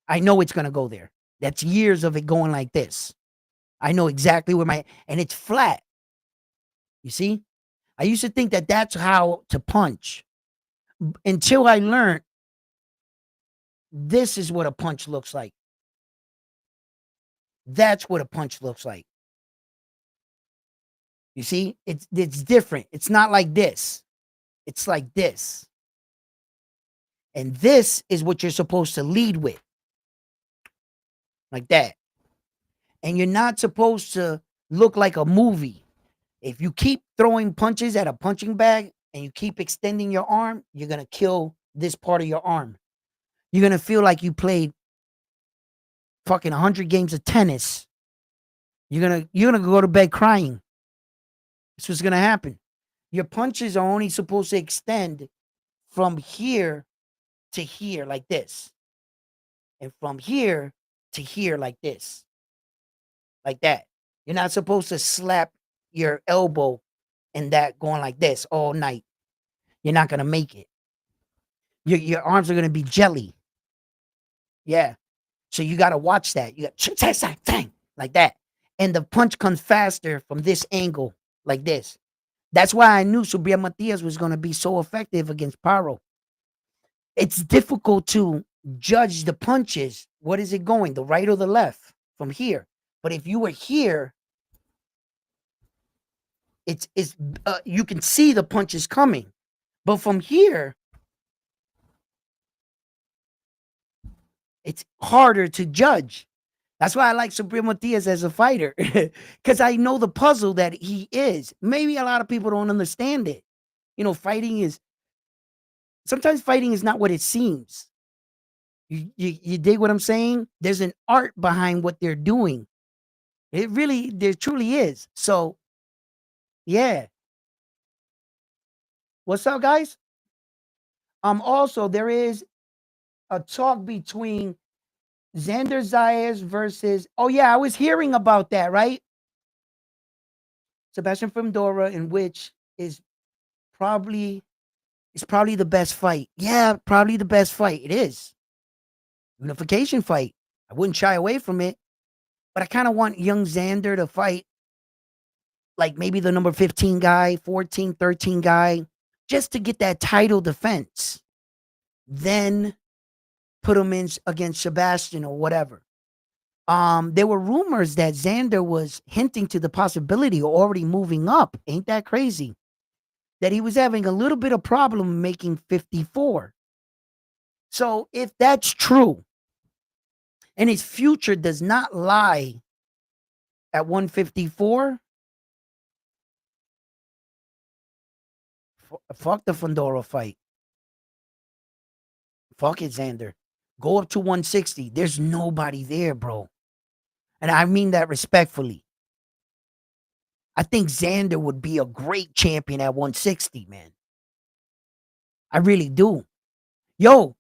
I know it's gonna go there. That's years of it going like this. I know exactly where and it's flat. You see? I used to think that that's how to punch until I learned this is what a punch looks like. That's what a punch looks like. You see? It's different. It's not like this. It's like this. And this is what you're supposed to lead with. Like that. And you're not supposed to look like a movie. If you keep throwing punches at a punching bag and you keep extending your arm, you're going to kill this part of your arm. You're going to feel like you played fucking 100 games of tennis. You're going to go to bed crying. That's what's going to happen. Your punches are only supposed to extend from here to here like this. And from here to here like this. Like that. You're not supposed to slap your elbow and that going like this all night. You're not going to make it. Your arms are going to be jelly. Yeah. So you got to watch that. You got like that. And the punch comes faster from this angle like this. That's why I knew Subriel Matias was going to be so effective against Paro. It's difficult to judge the punches. What is it going, the right or the left from here? But if you were here, it's you can see the punches coming. But from here, it's harder to judge. That's why I like Subriel Matias as a fighter, because I know the puzzle that he is. Maybe a lot of people don't understand it. You know, sometimes fighting is not what it seems. You dig what I'm saying? There's an art behind what they're doing. There truly is. So, yeah. What's up, guys? Also there is a talk between Xander Zayas versus. Oh yeah, I was hearing about that, right? Sebastian Fundora, in which is probably the best fight. Yeah, probably the best fight. It is unification fight. I wouldn't shy away from it, but I kind of want young Xander to fight like maybe the number 15 guy, 14, 13 guy, just to get that title defense. Then put him in against Sebastian or whatever. There were rumors that Xander was hinting to the possibility of already moving up. Ain't that crazy? That he was having a little bit of problem making 54. So if that's true, and his future does not lie at 154, fuck the Fundora fight. Fuck it, Xander. Go up to 160. There's nobody there, bro. And I mean that respectfully. I think Xander would be a great champion at 160, man. I really do. Yo,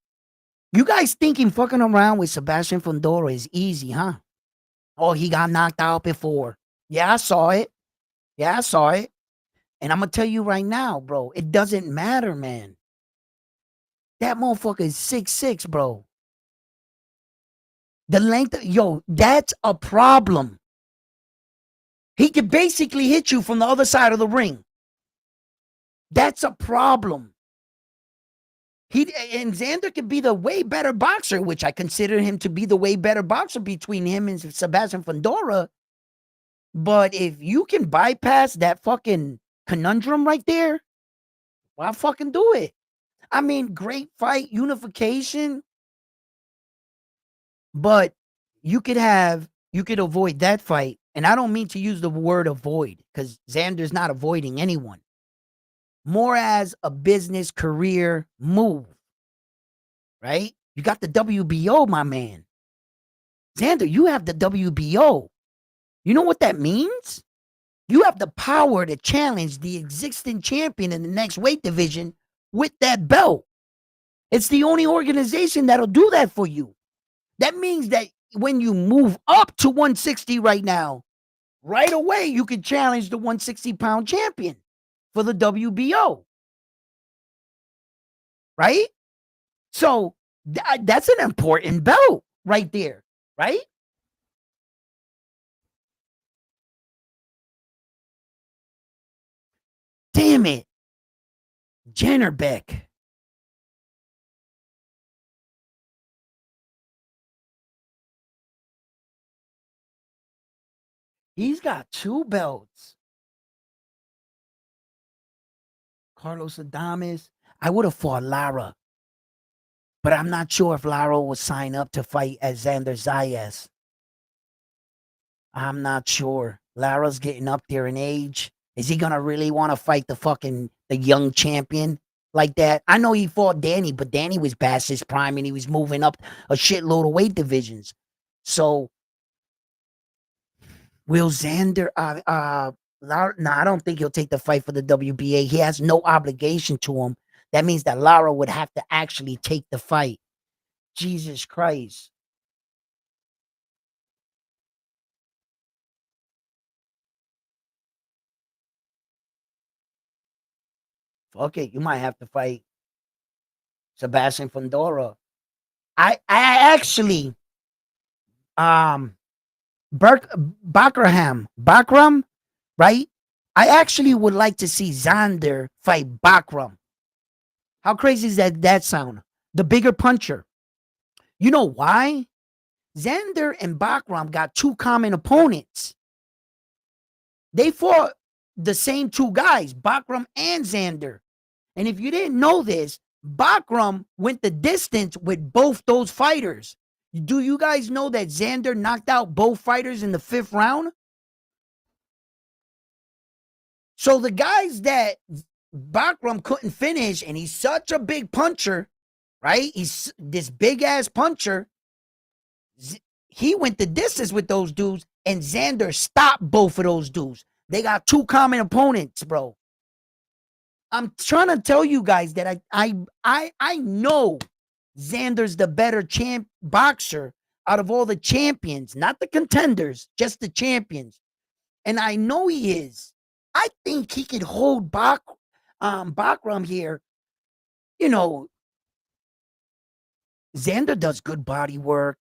you guys thinking fucking around with Sebastian Fundora is easy, huh? Oh, he got knocked out before. Yeah, I saw it. Yeah, I saw it. And I'm going to tell you right now, bro, it doesn't matter, man. That motherfucker is 6'6", bro. The length, yo, that's a problem. He could basically hit you from the other side of the ring. That's a problem. And Xander could be the way better boxer, which I consider him to be the way better boxer between him and Sebastian Fundora. But if you can bypass that fucking conundrum right there, why fucking do it? I mean, great fight, unification. But you could avoid that fight. And I don't mean to use the word avoid, because Xander's not avoiding anyone. More as a business career move. Right? You got the WBO, my man. Xander, you have the WBO. You know what that means? You have the power to challenge the existing champion in the next weight division with that belt. It's the only organization that'll do that for you. That means that when you move up to 160 right now, right away you can challenge the 160-pound champion for the WBO. Right? So that's an important belt right there, right? Damn it. Jennerbeck. He's got 2 belts. Carlos Adames. I would have fought Lara. But I'm not sure if Lara will sign up to fight as Xander Zayas. I'm not sure. Lara's getting up there in age. Is he gonna really want to fight the young champion like that? I know he fought Danny, but Danny was past his prime and he was moving up a shitload of weight divisions. So will Xander Lara, no, I don't think he'll take the fight for the WBA. He has no obligation to him. That means that Lara would have to actually take the fight. Jesus Christ. Fuck it. You might have to fight Sebastian Fundora. I actually Bakram, right? I actually would like to see Xander fight Bakram. How crazy is that sound? The bigger puncher. You know why? Xander and Bakram got 2 common opponents. They fought the same 2 guys, Bakram and Xander. And if you didn't know this, Bakram went the distance with both those fighters. Do you guys know that Xander knocked out both fighters in the 5th round? So the guys that Bakram couldn't finish, and he's such a big puncher, right? He's this big ass puncher. He went the distance with those dudes, and Xander stopped both of those dudes. They got 2 common opponents, bro. I'm trying to tell you guys that I know Xander's the better boxer out of all the champions, not the contenders, just the champions. And I know he is. I think he could hold Bakram here. You know, Xander does good body work.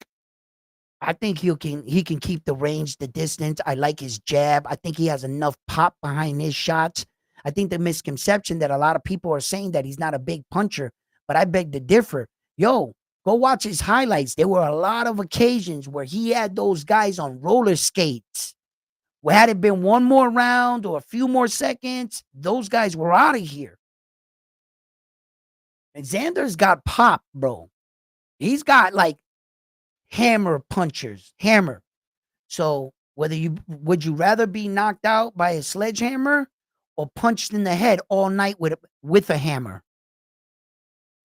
I think he can keep the range, the distance. I like his jab. I think he has enough pop behind his shots. I think the misconception that a lot of people are saying that he's not a big puncher, but I beg to differ. Yo, go watch his highlights. There were a lot of occasions where he had those guys on roller skates. Well, had it been one more round or a few more seconds, those guys were out of here. And Xander's got pop, bro. He's got like hammer punchers, hammer. So whether you would you rather be knocked out by a sledgehammer or punched in the head all night with a hammer?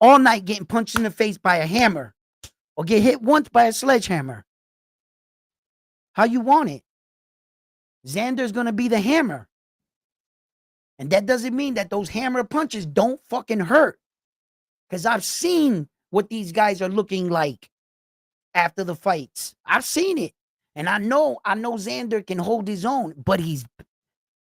All night getting punched in the face by a hammer or get hit once by a sledgehammer. How you want it? Xander's gonna be the hammer. And that doesn't mean that those hammer punches don't fucking hurt. Because I've seen what these guys are looking like after the fights. I've seen it. And I know Xander can hold his own, but he's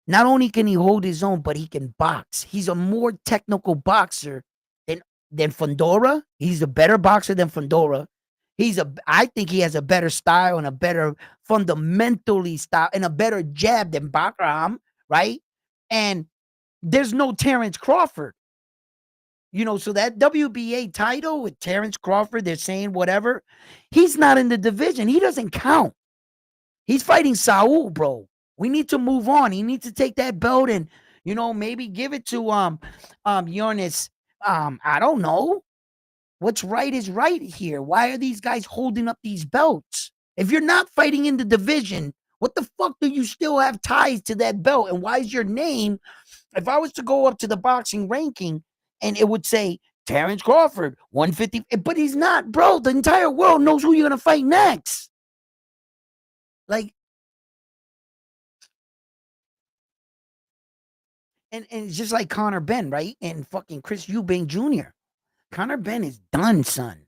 not only can he hold his own, but he can box. He's a more technical boxer than Fundora. He's a better boxer than Fundora. I think he has a better style and a better fundamentally style and a better jab than Bakram, right? And there's no Terrence Crawford. So that WBA title with Terrence Crawford, they're saying whatever. He's not in the division. He doesn't count. He's fighting Saul, bro. We need to move on. He needs to take that belt and, maybe give it to Jonas. I don't know. What's right is right here. Why are these guys holding up these belts? If you're not fighting in the division, what the fuck do you still have ties to that belt? And why is your name? If I was to go up to the boxing ranking and it would say Terrence Crawford, 150, but he's not, bro. The entire world knows who you're gonna fight next. Like, and it's just like Connor Ben, right? And fucking Chris Eubank Jr. Connor Ben is done, son.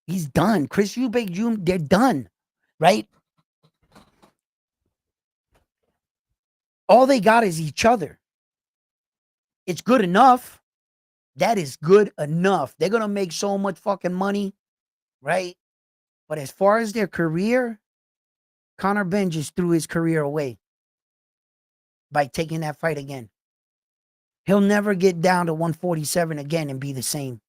He's done. Chris Eubank Jr., they're done, right? All they got is each other. It's good enough. That is good enough. They're gonna make so much fucking money, right? But as far as their career, Connor Ben just threw his career away by taking that fight again. He'll never get down to 147 again and be the same.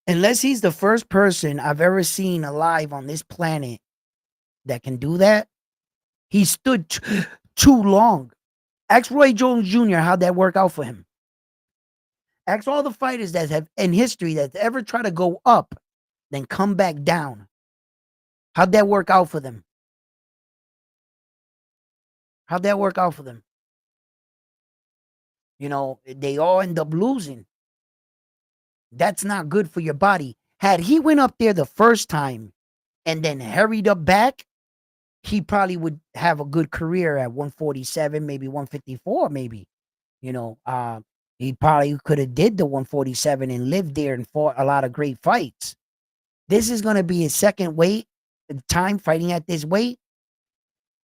Unless he's the first person I've ever seen alive on this planet that can do that. He stood too long. Ask Roy Jones Jr. how'd that work out for him. Ask all the fighters that have in history that ever try to go up, then come back down. How'd that work out for them? How'd that work out for them? They all end up losing. That's not good for your body. Had he went up there the first time and then hurried up back, he probably would have a good career at 147, maybe 154, maybe. He probably could have did the 147 and lived there and fought a lot of great fights. This is going to be his second time fighting at this weight.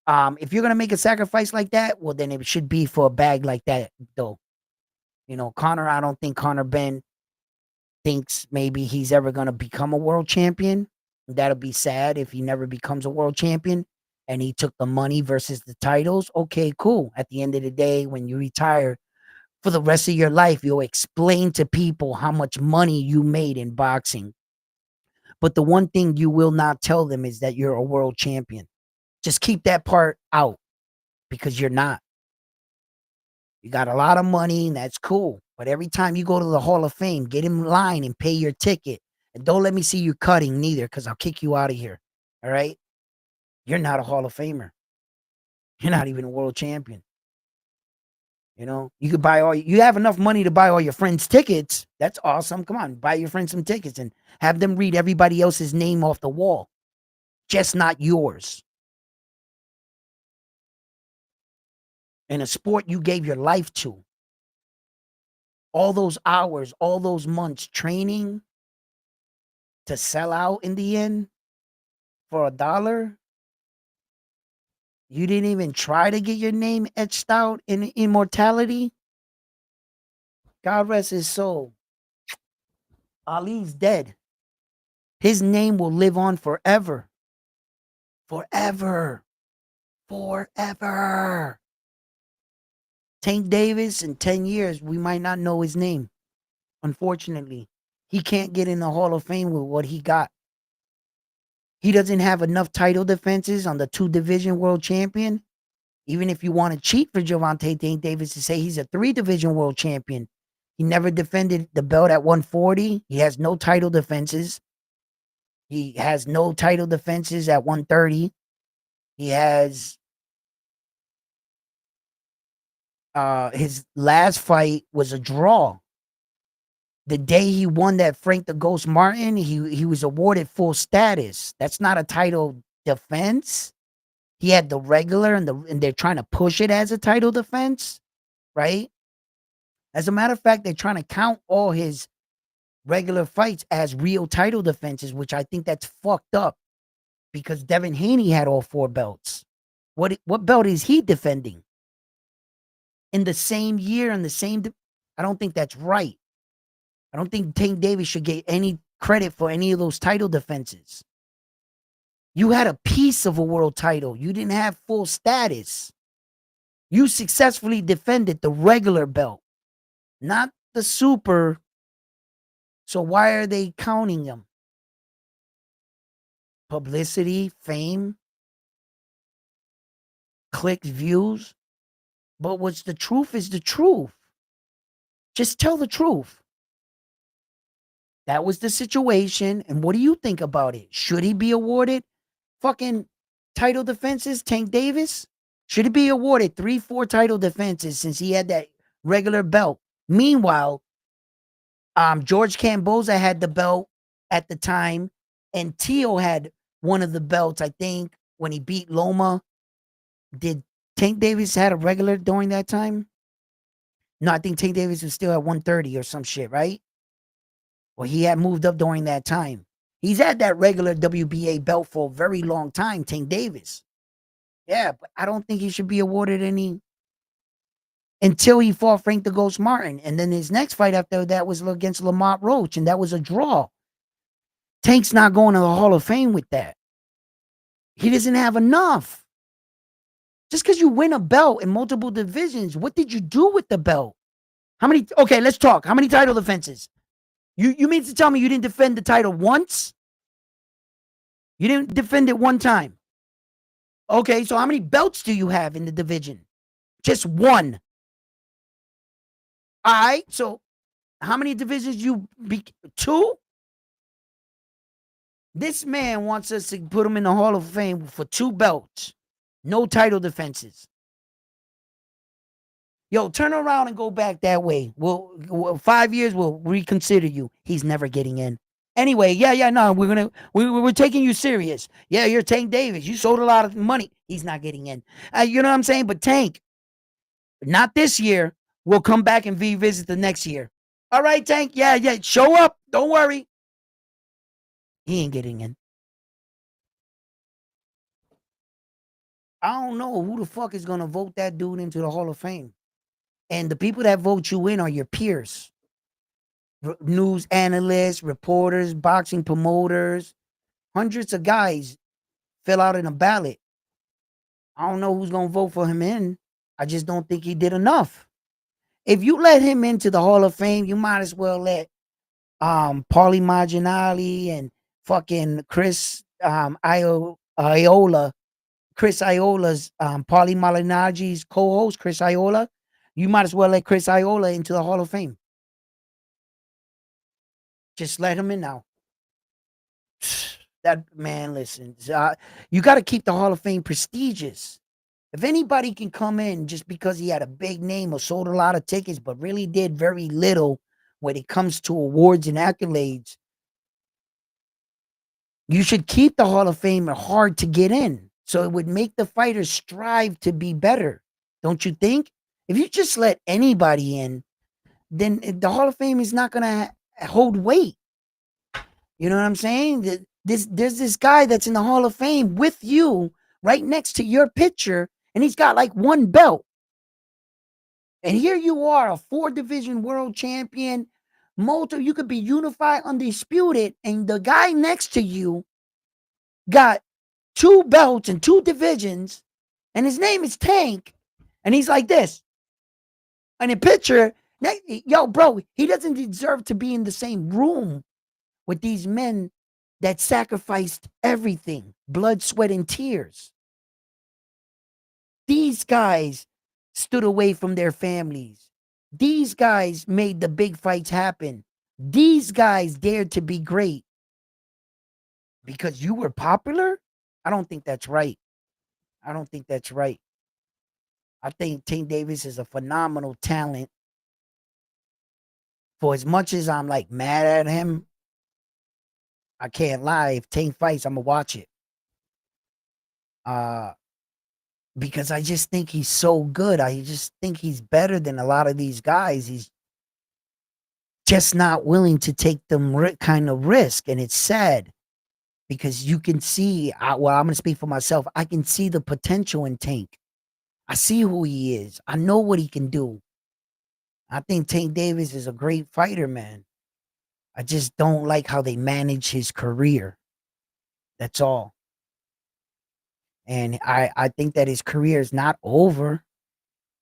If you're going to make a sacrifice like that, well, then it should be for a bag like that, though. I don't think Connor Ben thinks maybe he's ever going to become a world champion. That'll be sad if he never becomes a world champion and he took the money versus the titles. Okay, cool. At the end of the day, when you retire for the rest of your life, you'll explain to people how much money you made in boxing. But the one thing you will not tell them is that you're a world champion. Just keep that part out because you're not. You got a lot of money and that's cool. But every time you go to the Hall of Fame, get in line and pay your ticket. And don't let me see you cutting neither because I'll kick you out of here. All right? You're not a Hall of Famer. You're not even a world champion. You could you have enough money to buy all your friends tickets. That's awesome. Come on, buy your friends some tickets and have them read everybody else's name off the wall. Just not yours. In a sport you gave your life to. All those hours, all those months training to sell out in the end for $1? You didn't even try to get your name etched out in immortality? God rest his soul. Ali's dead. His name will live on forever. Forever. Forever. Tank Davis, in 10 years, we might not know his name. Unfortunately, he can't get in the Hall of Fame with what he got. He doesn't have enough title defenses on the 2-division world champion. Even if you want to cheat for Gervonta Tank Davis to say he's a 3-division world champion, he never defended the belt at 140. He has no title defenses. He has no title defenses at 130. He has his last fight was a draw. The day he won that Frank the Ghost Martin, he was awarded full status. That's not a title defense. He had the regular and they're trying to push it as a title defense, right? As a matter of fact, they're trying to count all his regular fights as real title defenses, which I think that's fucked up because Devin Haney had all 4 belts. What belt is he defending? In the same year, in the same... I don't think that's right. I don't think Tank Davis should get any credit for any of those title defenses. You had a piece of a world title. You didn't have full status. You successfully defended the regular belt, not the super. So why are they counting them? Publicity, fame, clicks, views. But what's the truth is the truth. Just tell the truth. That was the situation. And what do you think about it? Should he be awarded fucking title defenses, Tank Davis? Should he be awarded 3-4 title defenses since he had that regular belt? Meanwhile, George Camboza had the belt at the time, and Teo had one of the belts, I think, when he beat Loma. Did Tank Davis had a regular during that time? No, I think Tank Davis was still at 130 or some shit, right? Well, he had moved up during that time. He's had that regular WBA belt for a very long time, Tank Davis. Yeah, but I don't think he should be awarded any until he fought Frank the Ghost Martin. And then his next fight after that was against Lamont Roach, and that was a draw. Tank's not going to the Hall of Fame with that. He doesn't have enough. Just because you win a belt in multiple divisions, what did you do with the belt? How many? Okay, let's talk. How many title defenses? You mean to tell me you didn't defend the title once? You didn't defend it one time. Okay, so how many belts do you have in the division? Just one. All right, so how many divisions you be 2? This man wants us to put him in the Hall of Fame for 2 belts. No title defenses. Yo, turn around and go back that way. We'll 5 years, we'll reconsider you. He's never getting in. Anyway, no, we're taking you serious. Yeah, you're Tank Davis. You sold a lot of money. He's not getting in. You know what I'm saying? But Tank, not this year. We'll come back and revisit the next year. All right, Tank. Yeah. Show up. Don't worry. He ain't getting in. I don't know who the fuck is going to vote that dude into the Hall of Fame. And the people that vote you in are your peers. News analysts, reporters, boxing promoters. Hundreds of guys fill out in a ballot. I don't know who's going to vote for him in. I just don't think he did enough. If you let him into the Hall of Fame, you might as well let Paulie Malignaggi and fucking Chris Iola, Chris Iola's Paulie Malignaggi's co-host, Chris Iola. You might as well let Chris Iola into the Hall of Fame. Just let him in now. That man, listen, you got to keep the Hall of Fame prestigious. If anybody can come in just because he had a big name or sold a lot of tickets, but really did very little when it comes to awards and accolades, you should keep the Hall of Fame hard to get in. So it would make the fighters strive to be better. Don't you think? If you just let anybody in, then the Hall of Fame is not gonna hold weight. You know what I'm saying? There's this guy that's in the Hall of Fame with you right next to your picture, and he's got like one belt. And here you are, a 4 division world champion, you could be unified, undisputed, and the guy next to you got 2 belts and 2 divisions, and his name is Tank, and he's like this. And in picture, yo, bro, he doesn't deserve to be in the same room with these men that sacrificed everything, blood, sweat, and tears. These guys stood away from their families. These guys made the big fights happen. These guys dared to be great because you were popular. I don't think that's right. I don't think that's right. I think Tank Davis is a phenomenal talent. For as much as I'm like mad at him, I can't lie. If Tank fights, I'm gonna watch it. Uh, because I just think he's so good. I just think he's better than a lot of these guys. He's just not willing to take the kind of risk, and it's sad because you can see. Well, I'm gonna speak for myself. I can see the potential in Tank. I see who he is. I know what he can do. I think Tank Davis is a great fighter, man. I just don't like how they manage his career. That's all. And I think that his career is not over.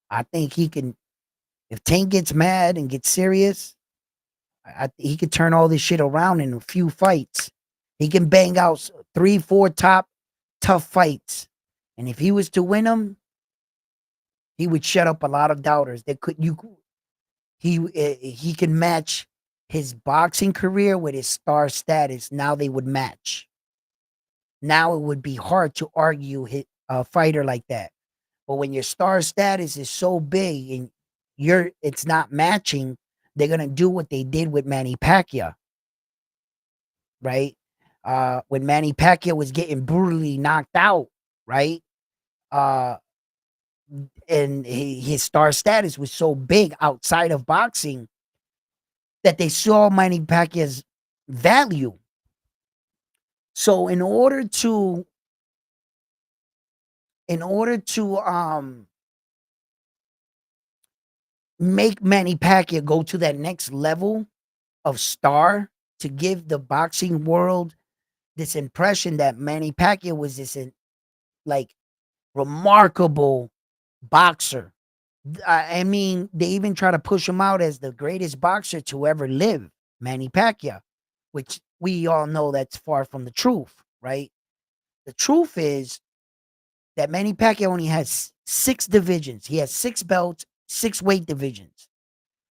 I think he can, if Tank gets mad and gets serious, he could turn all this shit around in a few fights. He can bang out 3, 4 top tough fights. And if he was to win them, he would shut up a lot of doubters. He can match his boxing career with his star status. Now they would match. Now it would be hard to argue a fighter like that. But when your star status is so big and it's not matching, they're gonna do what they did with Manny Pacquiao, right? When Manny Pacquiao was getting brutally knocked out, right? Uh, and his star status was so big outside of boxing that they saw Manny Pacquiao's value. So in order to make Manny Pacquiao go to that next level of star, to give the boxing world this impression that Manny Pacquiao was this like remarkable boxer. I mean, they even try to push him out as the greatest boxer to ever live, Manny Pacquiao, which we all know that's far from the truth, right? The truth is that Manny Pacquiao only has 6 divisions. He has 6 belts, 6 weight divisions.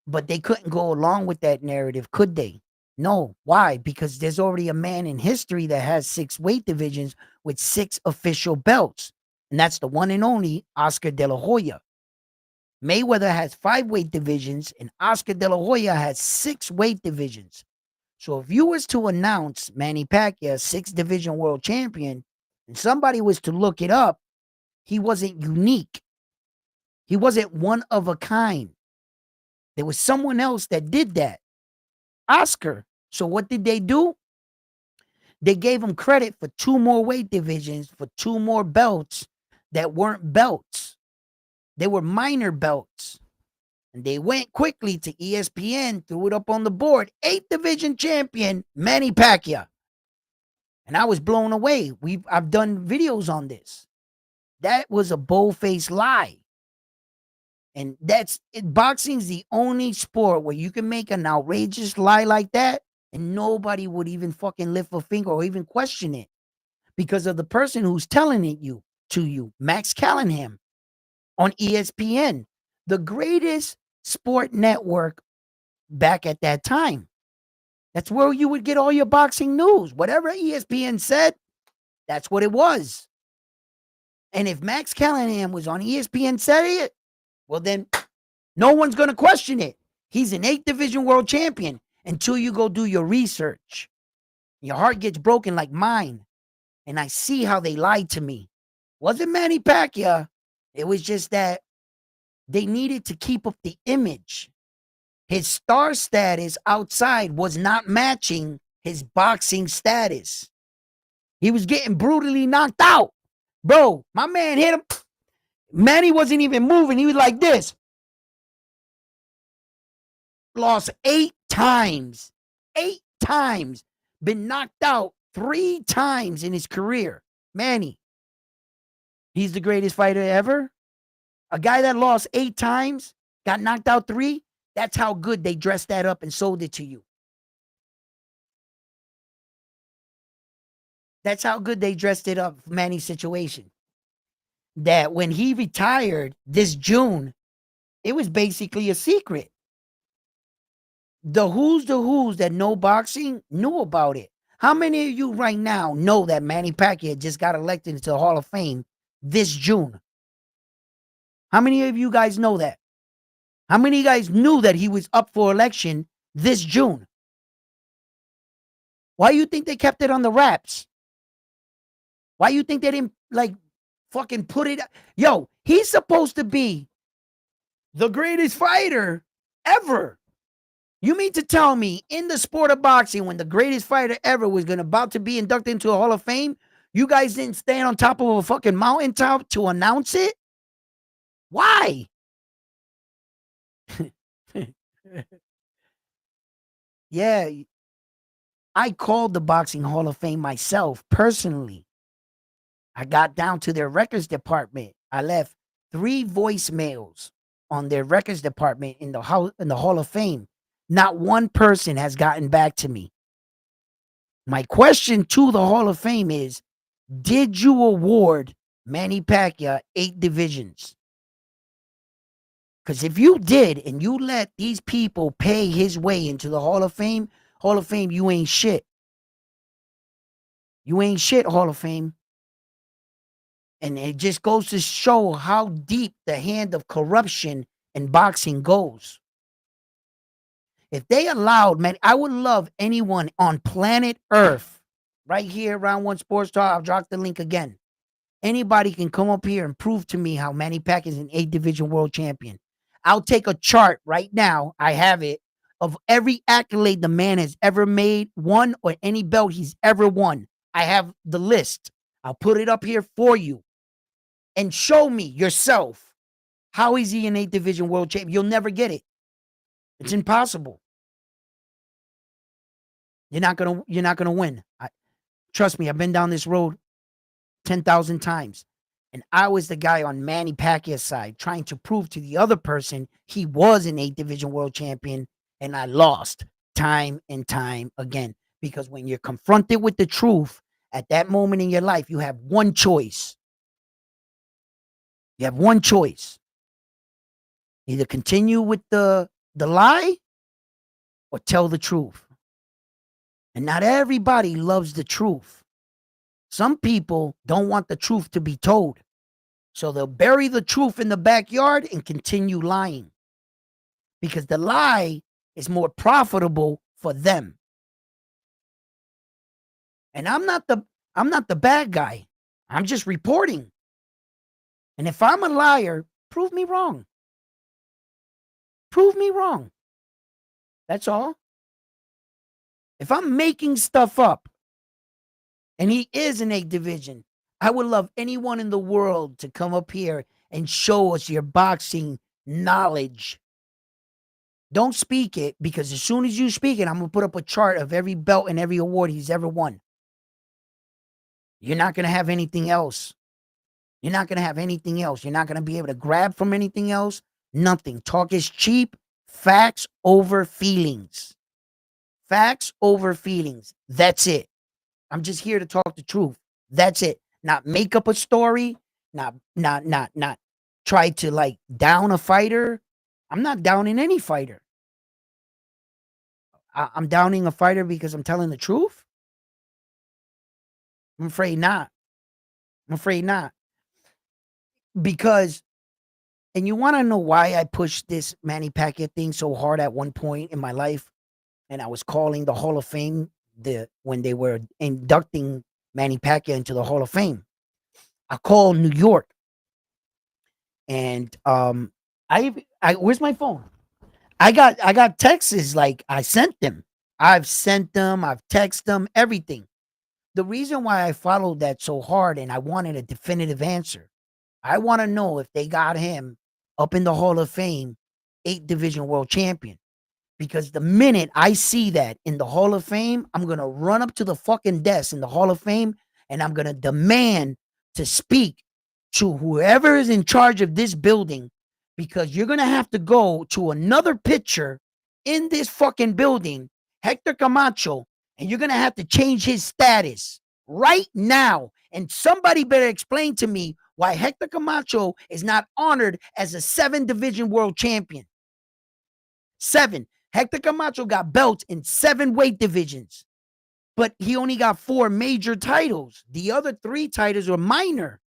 But they couldn't go along with that narrative, could they? No. Why? Because there's already a man in history that has 6 weight divisions with 6 official belts. And that's the one and only Oscar De La Hoya. Mayweather has 5 weight divisions, and Oscar De La Hoya has 6 weight divisions. So if you was to announce Manny Pacquiao 6 division world champion, and somebody was to look it up, he wasn't unique. He wasn't one of a kind. There was someone else that did that. Oscar. So what did they do? They gave him credit for 2 more weight divisions, for 2 more belts that weren't belts. They were minor belts. And they went quickly to ESPN, threw it up on the board. 8th division champion, Manny Pacquiao. And I was blown away. I've done videos on this. That was a bold-faced lie. And boxing's the only sport where you can make an outrageous lie like that and nobody would even fucking lift a finger or even question it because of the person who's telling it to you, Max Callahan on ESPN, the greatest sport network back at that time. That's where you would get all your boxing news. Whatever ESPN said, that's what it was. And if Max Callahan was on ESPN saying it, well, then no one's going to question it. He's an 8th division world champion until you go do your research. Your heart gets broken like mine. And I see how they lied to me. Wasn't Manny Pacquiao. It was just that they needed to keep up the image. His star status outside was not matching his boxing status. He was getting brutally knocked out. Bro, my man hit him. Manny wasn't even moving. He was like this. Lost 8 times. 8 times. Been knocked out 3 times in his career. Manny. He's the greatest fighter ever. A guy that lost 8 times, got knocked out 3. That's how good they dressed that up and sold it to you. That's how good they dressed it up, Manny's situation. That when he retired this June, it was basically a secret. The who's that know boxing knew about it. How many of you right now know that Manny Pacquiao just got elected into the Hall of Fame this June? How many of you guys know that? How many of you guys knew that he was up for election this June? Why do you think they kept it on the wraps? Why you think they didn't like fucking put it? Yo, he's supposed to be the greatest fighter ever. You mean to tell me in the sport of boxing, when the greatest fighter ever was about to be inducted into a Hall of Fame, you guys didn't stand on top of a fucking mountaintop to announce it? Why? Yeah, I called the Boxing Hall of Fame myself personally. I got down to their records department. I left 3 voicemails on their records department in the Hall of Fame. Not one person has gotten back to me. My question to the Hall of Fame is, did you award Manny Pacquiao 8 divisions? Because if you did and you let these people pay his way into the Hall of Fame, you ain't shit. You ain't shit, Hall of Fame. And it just goes to show how deep the hand of corruption in boxing goes. If they allowed, man, I would love anyone on planet Earth, right here, Round One Sports Talk. I'll drop the link again. Anybody can come up here and prove to me how Manny Pacquiao is an 8 division world champion. I'll take a chart right now. I have it of every accolade the man has ever made, won, or any belt he's ever won. I have the list. I'll put it up here for you. And show me yourself, how is he an 8 division world champion? You'll never get it. It's impossible. You're not gonna win. Trust me, I've been down this road 10,000 times. And I was the guy on Manny Pacquiao's side trying to prove to the other person he was an 8 division world champion, and I lost time and time again. Because when you're confronted with the truth at that moment in your life, you have one choice. You have one choice. Either continue with the lie or tell the truth. And not everybody loves the truth. Some people don't want the truth to be told. So they'll bury the truth in the backyard and continue lying. Because the lie is more profitable for them. And I'm not the bad guy. I'm just reporting. And if I'm a liar, prove me wrong. Prove me wrong. That's all. If I'm making stuff up and he is an 8 division, I would love anyone in the world to come up here and show us your boxing knowledge. Don't speak it, because as soon as you speak it, I'm going to put up a chart of every belt and every award he's ever won. You're not going to have anything else. You're not going to have anything else. You're not going to be able to grab from anything else. Nothing. Talk is cheap. Facts over feelings. Facts over feelings. That's it. I'm just here to talk the truth. That's it. Not make up a story. Not try to like down a fighter. I'm not downing any fighter. I'm downing a fighter because I'm telling the truth. I'm afraid not. I'm afraid not. Because, and you want to know why I pushed this Manny Pacquiao thing so hard at one point in my life? And I was calling the Hall of Fame when they were inducting Manny Pacquiao into the Hall of Fame. I called New York, and I where's my phone? I got texts like I sent them. I've sent them, I've texted them, everything. The reason why I followed that so hard and I wanted a definitive answer, I want to know if they got him up in the Hall of Fame, 8 division world champion. Because the minute I see that in the Hall of Fame, I'm going to run up to the fucking desk in the Hall of Fame and I'm going to demand to speak to whoever is in charge of this building, because you're going to have to go to another picture in this fucking building, Hector Camacho, and you're going to have to change his status right now. And somebody better explain to me why Hector Camacho is not honored as a 7 division world champion. 7. Hector Camacho got belts in 7 weight divisions, but he only got 4 major titles. The other 3 titles are minor.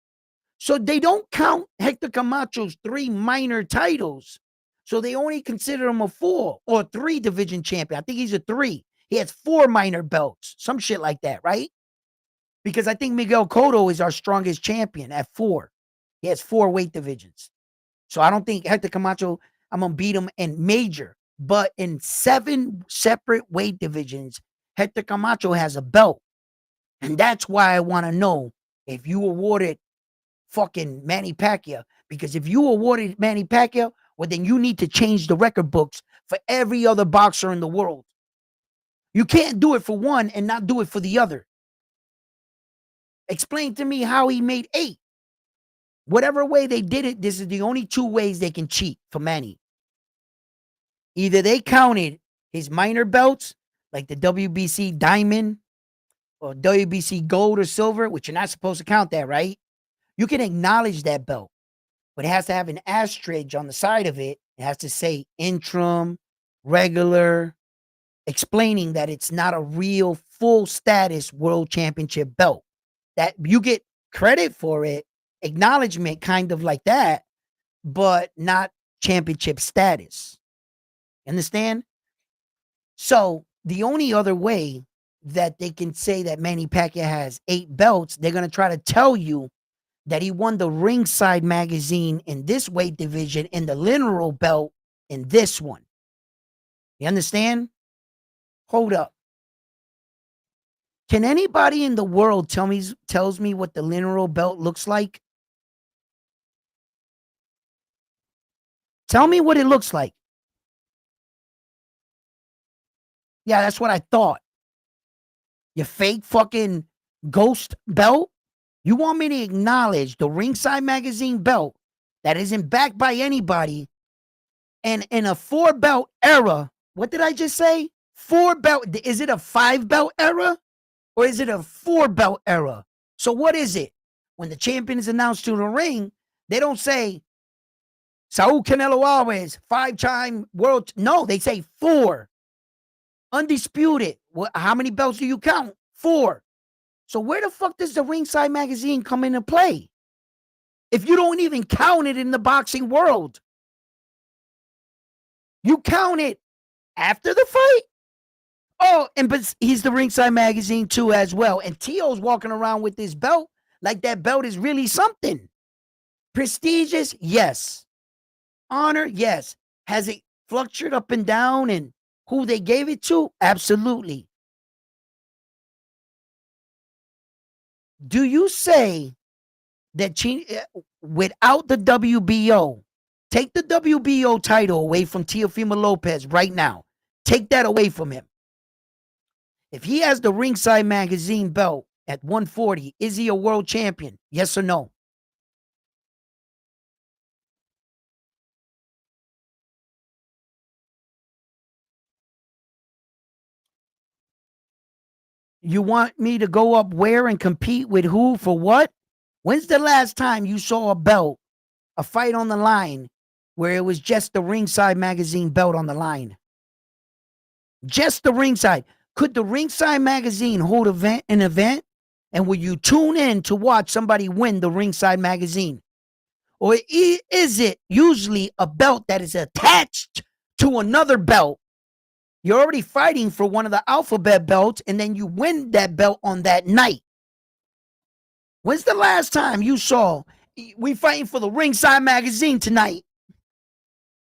So they don't count Hector Camacho's 3 minor titles. So they only consider him a 4 or 3 division champion. I think he's a 3. He has 4 minor belts, some shit like that, right? Because I think Miguel Cotto is our strongest champion at 4. He has 4 weight divisions. So I don't think Hector Camacho, I'm going to beat him in major. But in 7 separate weight divisions, Hector Camacho has a belt. And that's why I want to know if you awarded fucking Manny Pacquiao. Because if you awarded Manny Pacquiao, well, then you need to change the record books for every other boxer in the world. You can't do it for one and not do it for the other. Explain to me how he made 8. Whatever way they did it, this is the only 2 ways they can cheat for Manny. Either they counted his minor belts, like the WBC Diamond or WBC Gold or Silver, which you're not supposed to count that, right? You can acknowledge that belt, but it has to have an asterisk on the side of it. It has to say interim, regular, explaining that it's not a real full status world championship belt. That you get credit for it, acknowledgement kind of like that, but not championship status. Understand? So the only other way that they can say that Manny Pacquiao has 8 belts, they're going to try to tell you that he won the Ringside magazine in this weight division and the lineal belt in this one. You understand? Hold up. Can anybody in the world tells me what the lineal belt looks like? Tell me what it looks like. Yeah, that's what I thought. You fake fucking ghost belt? You want me to acknowledge the Ringside magazine belt that isn't backed by anybody, and in a 4 belt era? What did I just say? 4 belt. Is it a 5 belt era or is it a 4 belt era? So what is it? When the champion is announced to the ring, they don't say Saul Canelo Alvarez, 5-time world. No, they say 4. Undisputed. How many belts do you count? 4. So where the fuck does the Ringside magazine come into play? If you don't even count it in the boxing world. You count it after the fight? Oh, but he's the Ringside magazine too as well. And Tio's walking around with this belt like that belt is really something. Prestigious? Yes. Honor? Yes. Has it fluctuated up and down and who they gave it to? Absolutely. Do you say that without the WBO, take the WBO title away from Teofimo Lopez right now. Take that away from him. If he has the Ringside magazine belt at 140, is he a world champion? Yes or no? You want me to go up where and compete with who for what? When's the last time you saw a belt, a fight on the line, where it was just the Ringside magazine belt on the line? Just the Ringside. Could the Ringside magazine hold an event? And will you tune in to watch somebody win the Ringside magazine? Or is it usually a belt that is attached to another belt? You're already fighting for one of the alphabet belts, and then you win that belt on that night. When's the last time you saw we fighting for the Ringside magazine tonight?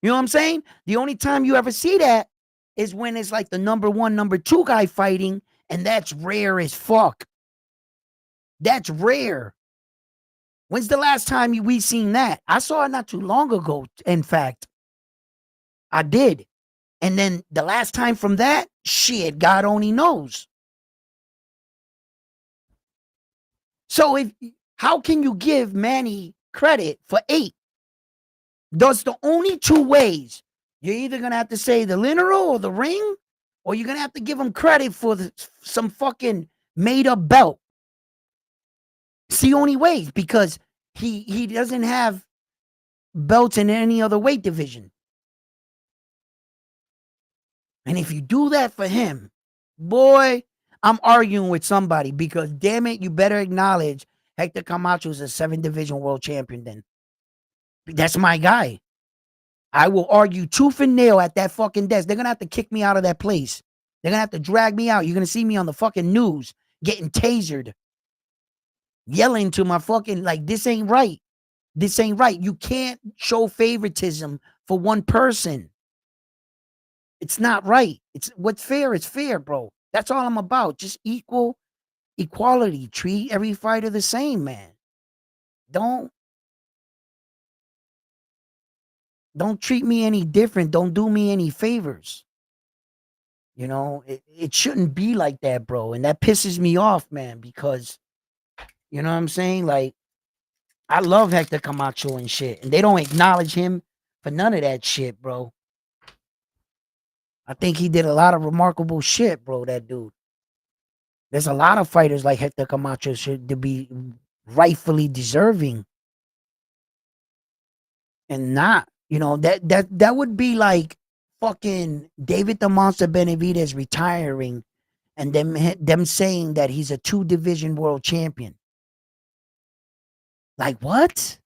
You know what I'm saying? The only time you ever see that is when it's like the number one, number two guy fighting, and that's rare as fuck. That's rare. When's the last time we seen that? I saw it not too long ago. In fact, I did. And then the last time from that, shit, God only knows. So how can you give Manny credit for 8? There's the only two ways. You're either gonna have to say the literal or the ring, or you're gonna have to give him credit for some fucking made up belt. It's the only ways because he doesn't have belts in any other weight division. And if you do that for him, boy, I'm arguing with somebody because damn it, you better acknowledge Hector Camacho is a 7-division world champion then. That's my guy. I will argue tooth and nail at that fucking desk. They're gonna have to kick me out of that place. They're gonna have to drag me out. You're gonna see me on the fucking news getting tasered, yelling to my fucking like, this ain't right. This ain't right. You can't show favoritism for one person. It's not right. It's what's fair is fair, bro. That's all I'm about. Just equality. Treat every fighter the same, man. Don't treat me any different. Don't do me any favors. You know, it shouldn't be like that, bro. And that pisses me off, man, because you know what I'm saying? Like, I love Hector Camacho and shit. And they don't acknowledge him for none of that shit, bro. I think he did a lot of remarkable shit, bro, that dude. There's a lot of fighters like Hector Camacho should to be rightfully deserving. And not, you know, that would be like fucking David the Monster Benavidez retiring and them saying that he's a 2-division world champion. Like what?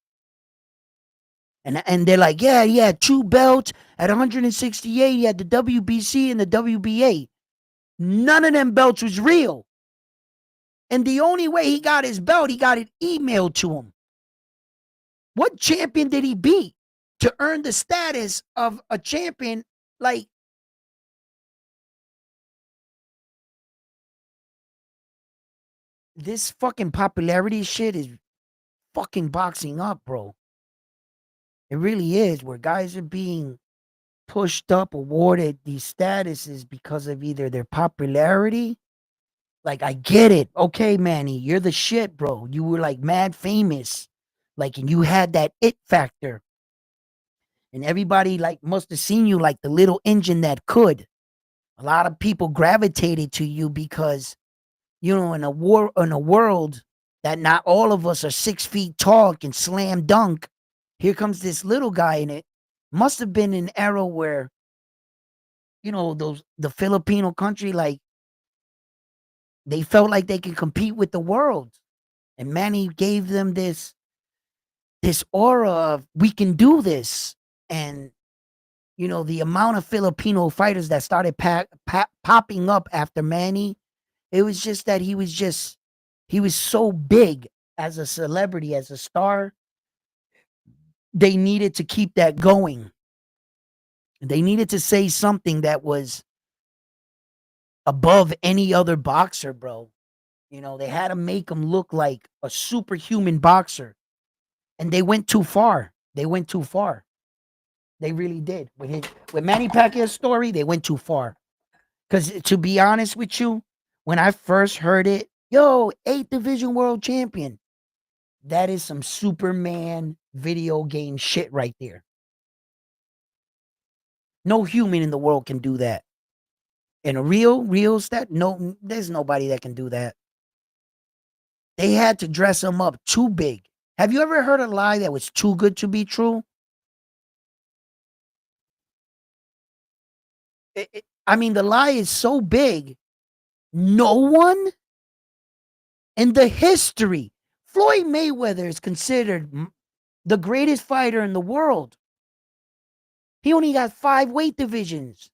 And they're like, yeah, he had 2 belts at 168. He had the WBC and the WBA. None of them belts was real. And the only way he got his belt, he got it emailed to him. What champion did he beat to earn the status of a champion? Like, this fucking popularity shit is fucking boxing up, bro. It really is, where guys are being pushed up, awarded these statuses because of either their popularity. Like, I get it. Okay, Manny, you're the shit, bro. You were like mad famous. Like, and you had that it factor. And everybody like must have seen you like the little engine that could. A lot of people gravitated to you because, you know, in a world that not all of us are 6 feet tall can slam dunk. Here comes this little guy in it. Must have been an era where, you know, the Filipino country, like, they felt like they could compete with the world. And Manny gave them this aura of we can do this. And you know, the amount of Filipino fighters that started popping up after Manny, it was just that he was so big as a celebrity, as a star. They needed to keep that going. They needed to say something that was above any other boxer, bro. You know, they had to make him look like a superhuman boxer. And they went too far. They went too far. They really did. With Manny Pacquiao's story, they went too far. Because to be honest with you, when I first heard it, yo, 8-division world champion, that is some Superman video game shit right there. No human in the world can do that. In a real stat, no, there's nobody that can do that. They had to dress him up too big. Have you ever heard a lie that was too good to be true? I mean, the lie is so big. No one in the history, Floyd Mayweather is considered the greatest fighter in the world. He only got 5 weight divisions.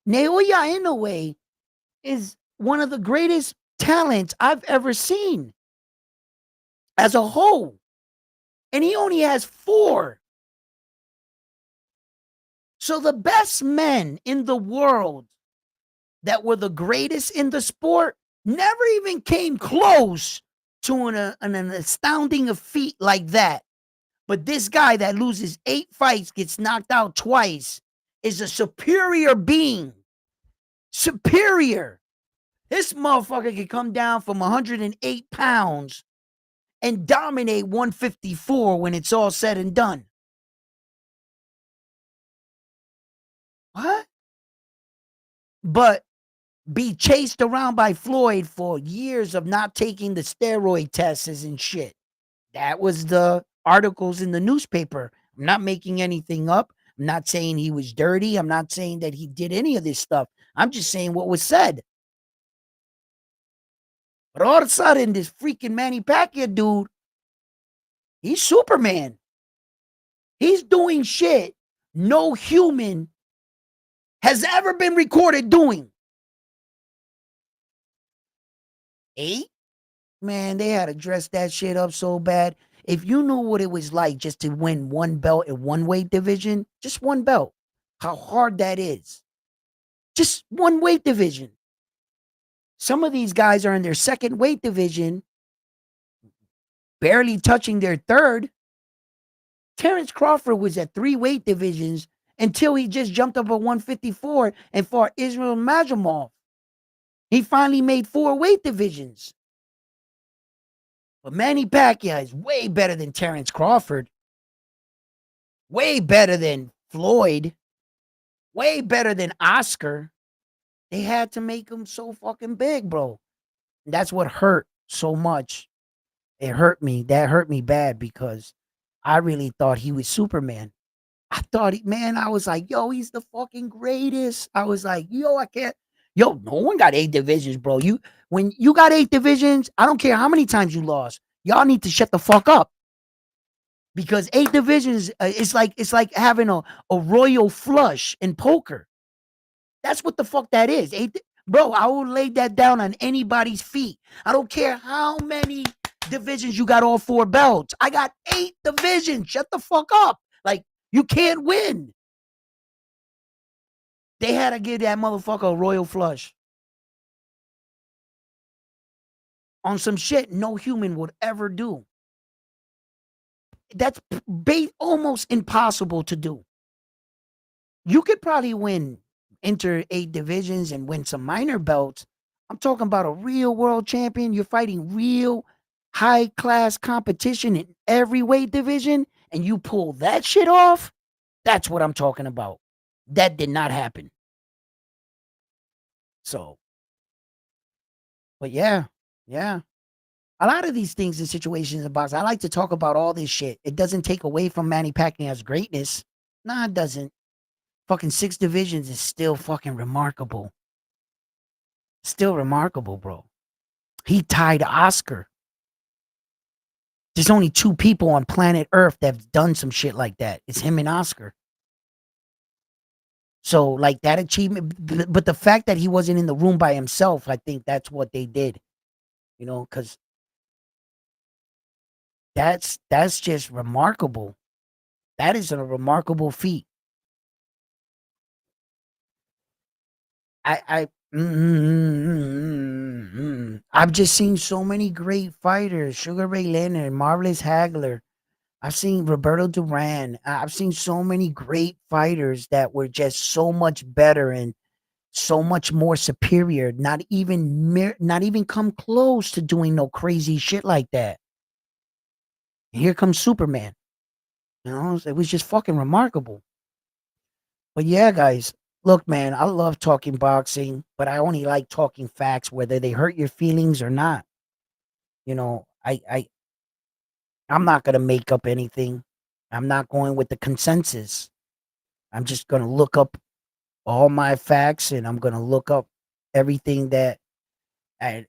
Naoya, in a way, is one of the greatest talents I've ever seen as a whole. And he only has 4. So the best men in the world that were the greatest in the sport never even came close to an astounding feat like that. But this guy that loses 8 fights, gets knocked out twice, is a superior being. Superior. This motherfucker can come down from 108 pounds and dominate 154 when it's all said and done. What? But be chased around by Floyd for years of not taking the steroid tests and shit. That was the articles in the newspaper. I'm not making anything up. I'm not saying he was dirty. I'm not saying that he did any of this stuff. I'm just saying what was said. But all of a sudden, this freaking Manny Pacquiao dude, he's Superman. He's doing shit no human has ever been recorded doing. 8? Man, they had to dress that shit up so bad. If you knew what it was like just to win one belt in one weight division, just one belt, how hard that is. Just one weight division. Some of these guys are in their second weight division, barely touching their third. Terrence Crawford was at 3 weight divisions until he just jumped up at 154 and fought Israel Majamov. He finally made 4 weight divisions. But Manny Pacquiao is way better than Terrence Crawford. Way better than Floyd. Way better than Oscar. They had to make him so fucking big, bro. And that's what hurt so much. It hurt me. That hurt me bad because I really thought he was Superman. I thought, man, I was like, yo, he's the fucking greatest. I was like, yo, I can't. Yo, no one got 8 divisions, bro. When you got 8 divisions, I don't care how many times you lost. Y'all need to shut the fuck up. Because 8 divisions, it's like having a royal flush in poker. That's what the fuck that is. Bro, I will lay that down on anybody's feet. I don't care how many divisions you got, all 4 belts. I got 8 divisions. Shut the fuck up. Like, you can't win. They had to give that motherfucker a royal flush on some shit no human would ever do. That's almost impossible to do. You could probably enter 8 divisions and win some minor belts. I'm talking about a real world champion. You're fighting real high class competition in every weight division, and you pull that shit off. That's what I'm talking about. That did not happen. So, but yeah. A lot of these things and situations in boxing, I like to talk about all this shit. It doesn't take away from Manny Pacquiao's greatness. Nah, it doesn't. Fucking 6 divisions is still fucking remarkable. Still remarkable, bro. He tied Oscar. There's only 2 people on planet Earth that have done some shit like that. It's him and Oscar. So, like, that achievement, but the fact that he wasn't in the room by himself, I think that's what they did. You know, because that's just remarkable. That is a remarkable feat. I've just seen so many great fighters. Sugar Ray Leonard, Marvelous Hagler. I've seen Roberto Duran. I've seen so many great fighters that were just so much better and so much more superior. Not even come close to doing no crazy shit like that. And here comes Superman. You know, it was just fucking remarkable. But yeah, guys, look, man, I love talking boxing, but I only like talking facts, whether they hurt your feelings or not. You know, I'm not gonna make up anything. I'm not going with the consensus. I'm just gonna look up all my facts, and I'm gonna look up everything that and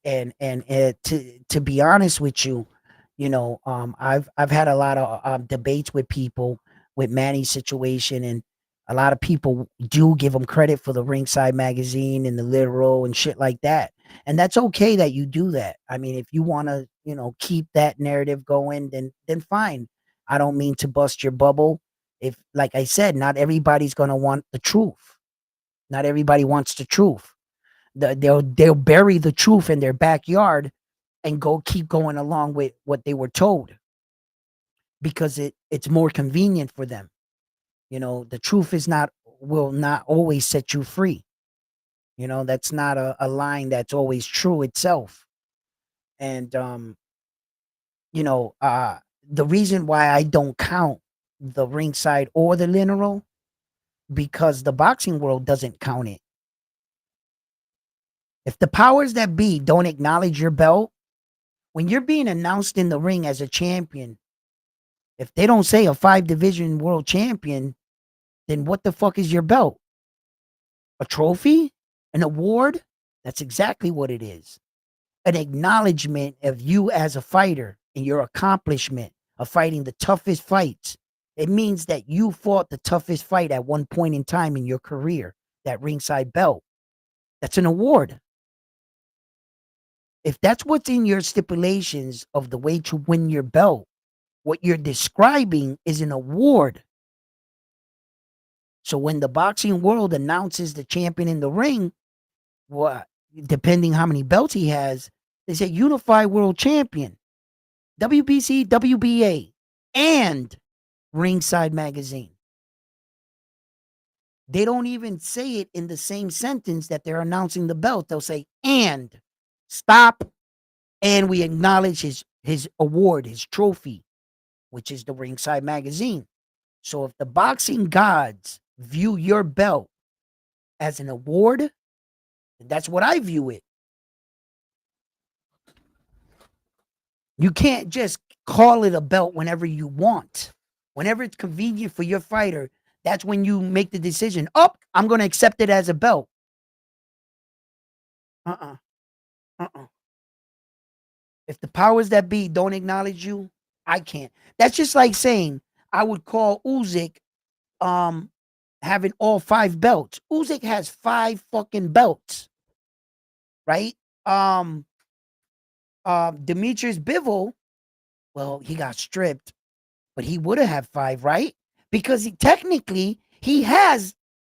to be honest with you, you know, I've had a lot of debates with people with Manny's situation, and a lot of people do give him credit for the Ringside Magazine and the Literal and shit like that. And that's okay that you do that. I mean, if you want to, you know, keep that narrative going, then fine. I don't mean to bust your bubble. If, like I said, not everybody's gonna want the truth. Not everybody wants the truth. They'll bury the truth in their backyard and keep going along with what they were told because it's more convenient for them. The truth is not will not always set you free. That's not a line that's always true itself. And you know, uh the reason why I don't count the ringside or the literal, because the boxing world doesn't count it. If the powers that be don't acknowledge your belt, when you're being announced in the ring as a champion, if they don't say a 5 division world champion, then what the fuck is your belt? A trophy? An award? That's exactly what it is. An acknowledgement of you as a fighter and your accomplishment of fighting the toughest fights. It means that you fought the toughest fight at one point in time in your career, that ringside belt. That's an award. If that's what's in your stipulations of the way to win your belt, what you're describing is an award. So when the boxing world announces the champion in the ring, what, depending how many belts he has, they say unified world champion, WBC, WBA, and Ringside Magazine. They don't even say it in the same sentence that they're announcing the belt. They'll say, and stop, and we acknowledge his award, his trophy, which is the Ringside Magazine. So if the boxing gods view your belt as an award, that's what I view it. You can't just call it a belt whenever you want. Whenever it's convenient for your fighter, that's when you make the decision. Oh, I'm going to accept it as a belt. Uh-uh. Uh-uh. If the powers that be don't acknowledge you, I can't. That's just like saying I would call Usyk having all 5 belts. Usyk has 5 fucking belts, right? Demetrius Bivol, well, he got stripped, but he would have had 5, right? Because technically he has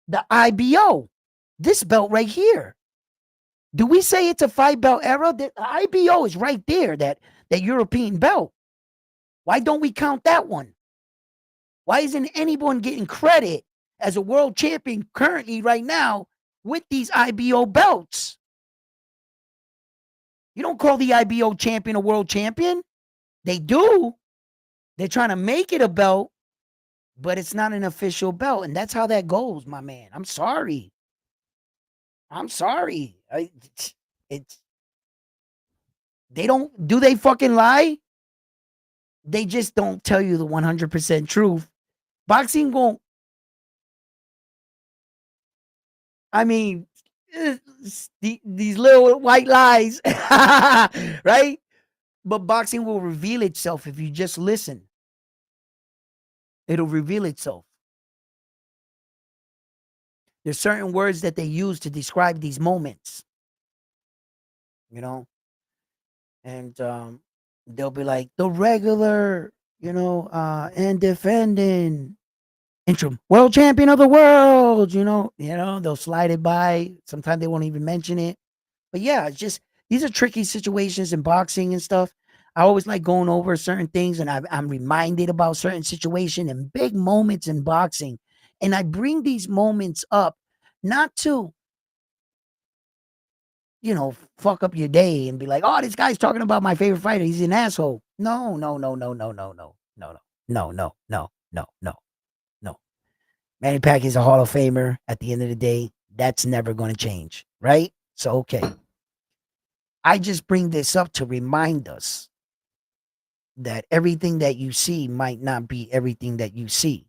the IBO, this belt right here. Do we say it's a 5-belt era? The IBO is right there, that European belt. Why don't we count that one? Why isn't anyone getting credit as a world champion currently right now with these IBO belts? You don't call the IBO champion a world champion. They do. They're trying to make it a belt, but it's not an official belt. And that's how that goes, my man. I'm sorry. It's they don't, do they fucking lie? They just don't tell you the 100% truth. Boxing won't, I mean, these little white lies, right? But boxing will reveal itself if you just listen. It'll reveal itself. There's certain words that they use to describe these moments, you know, and they'll be like the regular, and defending interim world champion of the world, they'll slide it by. Sometimes they won't even mention it. But yeah, it's just, these are tricky situations in boxing and stuff. I always like going over certain things, and I'm reminded about certain situation and big moments in boxing. And I bring these moments up not to, fuck up your day and be like, oh, this guy's talking about my favorite fighter. He's an asshole. No, no, no, no, no, no, no, no, no, no, no, no, no, no, no. Manny Pacquiao's a Hall of Famer at the end of the day. That's never going to change, right? So, okay. I just bring this up to remind us that everything that you see might not be everything that you see.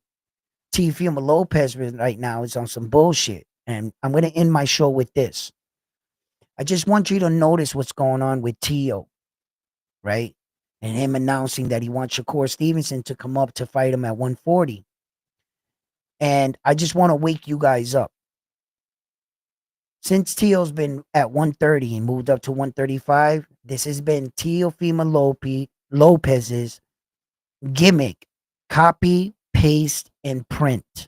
Teofimo Lopez right now is on some bullshit. And I'm going to end my show with this. I just want you to notice what's going on with Tio, right? And him announcing that he wants Shakur Stevenson to come up to fight him at 140. And I just want to wake you guys up. Since Tio's been at 130 and moved up to 135, this has been Teofimo Lopez's gimmick, copy, paste, and print.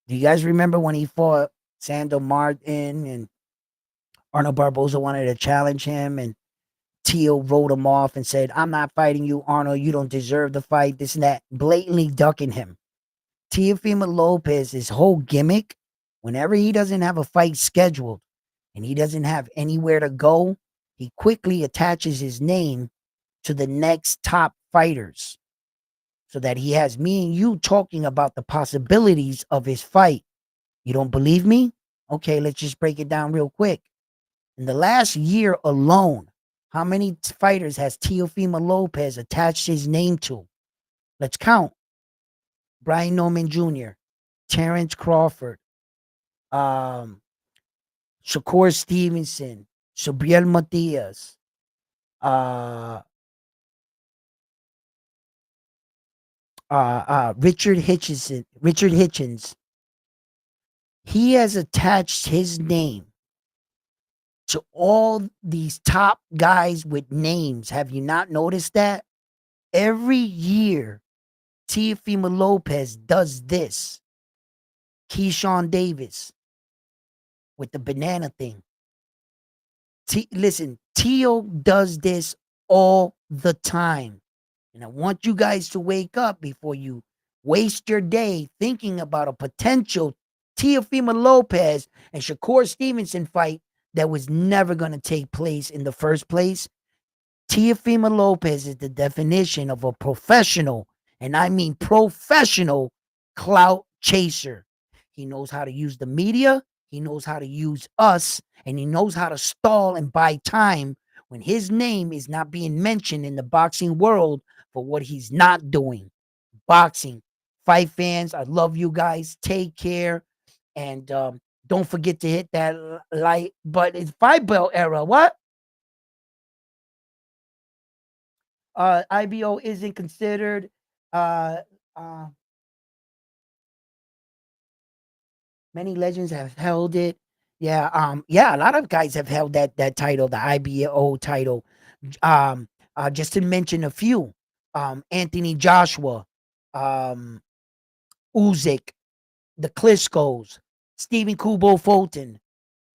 Do you guys remember when he fought Sandor Martin and Arnold Barboza wanted to challenge him and Teo wrote him off and said, I'm not fighting you, Arnold. You don't deserve the fight, this and that, blatantly ducking him. Teofimo Lopez, his whole gimmick, whenever he doesn't have a fight scheduled and he doesn't have anywhere to go, he quickly attaches his name to the next top fighters so that he has me and you talking about the possibilities of his fight. You don't believe me? Okay, let's just break it down real quick. In the last year alone, how many fighters has Teofimo Lopez attached his name to? Let's count. Brian Norman Jr., Terrence Crawford, um, Shakur Stevenson, Subriel Matias, uh, Richard Hitchens. He has attached his name to all these top guys with names. Have you not noticed that? Every year, Teofimo Lopez does this. Keyshawn Davis with the banana thing. Listen, Teo does this all the time. And I want you guys to wake up before you waste your day thinking about a potential Teofimo Lopez and Shakur Stevenson fight that was never going to take place in the first place. Teofimo Lopez is the definition of a professional, and I mean professional, clout chaser. He knows how to use the media, he knows how to use us, and he knows how to stall and buy time when his name is not being mentioned in the boxing world for what he's not doing. Boxing. Fight fans, I love you guys. Take care. And don't forget to hit that like button. It's fight belt era. What? IBO isn't considered. Uh, uh, Many legends have held it. Yeah, yeah, a lot of guys have held that title, the IBO title. Just to mention a few, Anthony Joshua, um, Usyk, the Klitschko's, Stephen Kubo Fulton,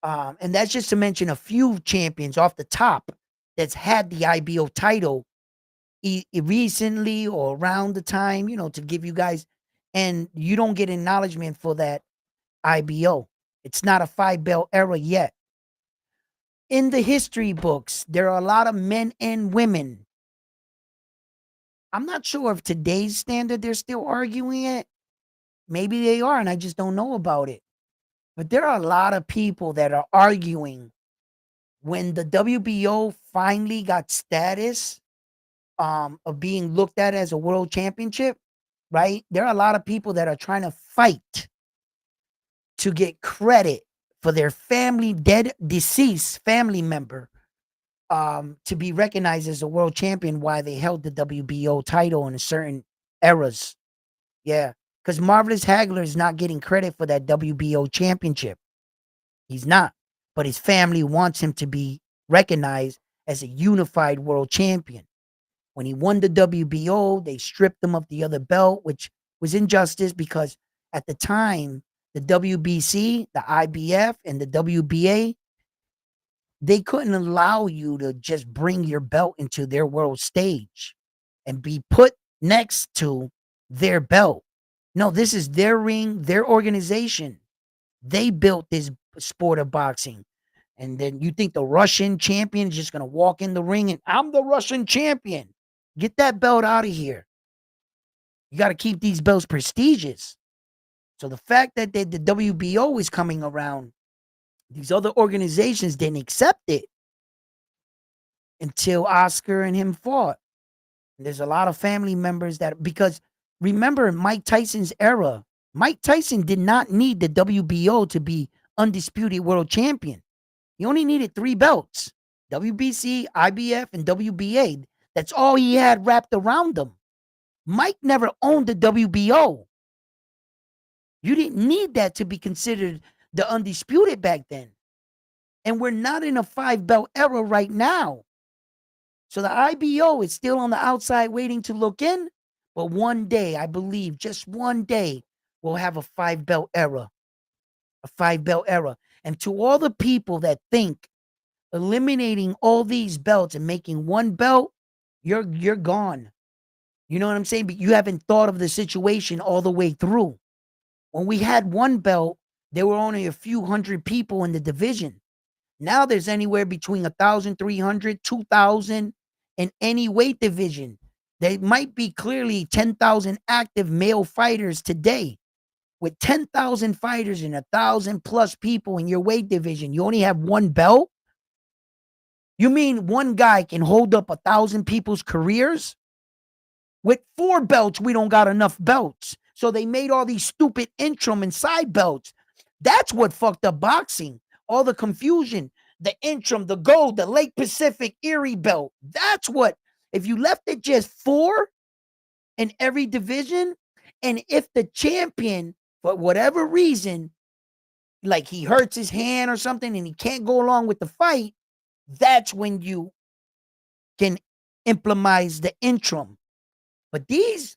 and that's just to mention a few champions off the top that's had the IBO title recently or around the time, to give you guys, and you don't get acknowledgement for that IBO. It's not a five belt era yet. In the history books, there are a lot of men and women. I'm not sure if today's standard they're still arguing it. Maybe they are, and I just don't know about it. But there are a lot of people that are arguing when the WBO finally got status of being looked at as a world championship, right? There are a lot of people that are trying to fight to get credit for their deceased family member to be recognized as a world champion while they held the WBO title in certain eras. Yeah, because Marvelous Hagler is not getting credit for that WBO championship. He's not. But his family wants him to be recognized as a unified world champion. When he won the WBO, they stripped him of the other belt, which was injustice because at the time, the WBC, the IBF, and the WBA, they couldn't allow you to just bring your belt into their world stage and be put next to their belt. No, this is their ring, their organization. They built this sport of boxing. And then you think the Russian champion is just going to walk in the ring and I'm the Russian champion. Get that belt out of here. You got to keep these belts prestigious. So the fact that the WBO is coming around, these other organizations didn't accept it until Oscar and him fought. And there's a lot of family members that, because remember Mike Tyson's era, Mike Tyson did not need the WBO to be undisputed world champion. He only needed 3 belts, WBC, IBF, and WBA. That's all he had wrapped around him. Mike never owned the WBO. You didn't need that to be considered the undisputed back then. And we're not in a 5 belt era right now. So the IBO is still on the outside waiting to look in, But one day, I believe, just one day, we'll have a 5-belt era. A 5-belt era. And to all the people that think eliminating all these belts and making one belt, you're gone. You know what I'm saying? But you haven't thought of the situation all the way through. When we had one belt, there were only a few hundred people in the division. Now there's anywhere between 1,300, 2,000 in any weight division. There might be clearly 10,000 active male fighters today. With 10,000 fighters and 1,000 plus people in your weight division, you only have one belt? You mean one guy can hold up 1,000 people's careers? With 4 belts, we don't got enough belts. So they made all these stupid interim and side belts. That's what fucked up boxing. All the confusion, the interim, the gold, the Lake Pacific Erie belt. That's what, if you left it just 4 in every division, and if the champion, for whatever reason, like he hurts his hand or something and he can't go along with the fight, that's when you can implement the interim. But these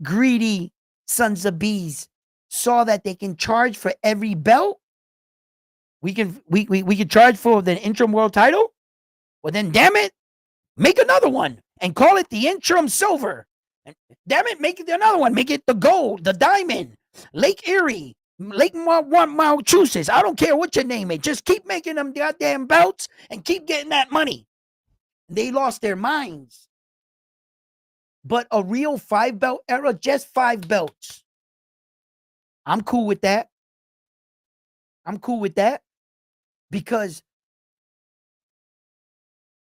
greedy sons of bees saw that they can charge for every belt. We can charge for the interim world title. Well, then, damn it, make another one and call it the interim silver. And damn it, make it another one. Make it the gold, the diamond, Lake Erie, Lake Massachusetts. I don't care what your name is. Just keep making them goddamn belts and keep getting that money. They lost their minds. But a real 5-belt era, just 5 belts. I'm cool with that. I'm cool with that because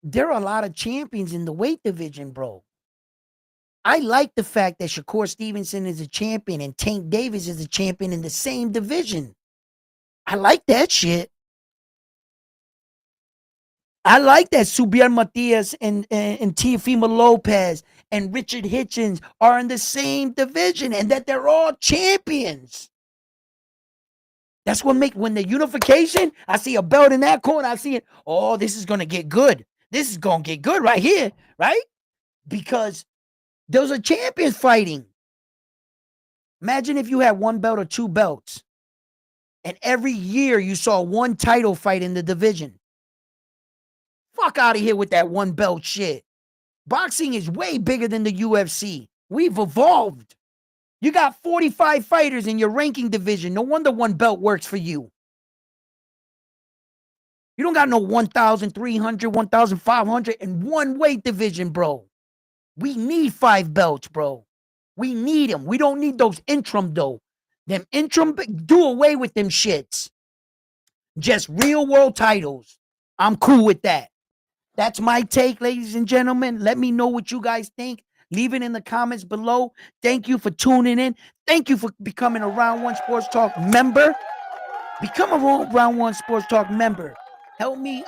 there are a lot of champions in the weight division, bro. I like the fact that Shakur Stevenson is a champion and Tank Davis is a champion in the same division. I like that shit. I like that Subiel Matias and Teofimo Lopez and Richard Hitchens are in the same division and that they're all champions. That's what make when the unification, I see a belt in that corner, I see it. Oh, this is going to get good. This is going to get good right here, right? Because those are champions fighting. Imagine if you had 1 belt or 2 belts and every year you saw 1 title fight in the division. Fuck out of here with that 1 belt shit. Boxing is way bigger than the UFC. We've evolved. You got 45 fighters in your ranking division. No wonder 1 belt works for you. You don't got no 1,300, 1,500 in 1 weight division, bro. We need 5 belts, bro. We need them. We don't need those interim, though. Them interim, do away with them shits. Just real world titles. I'm cool with that. That's my take, ladies and gentlemen. Let me know what you guys think. Leave it in the comments below. Thank you for tuning in. Thank you for becoming a Round One Sports Talk member. Become a Round One Sports Talk member. Help me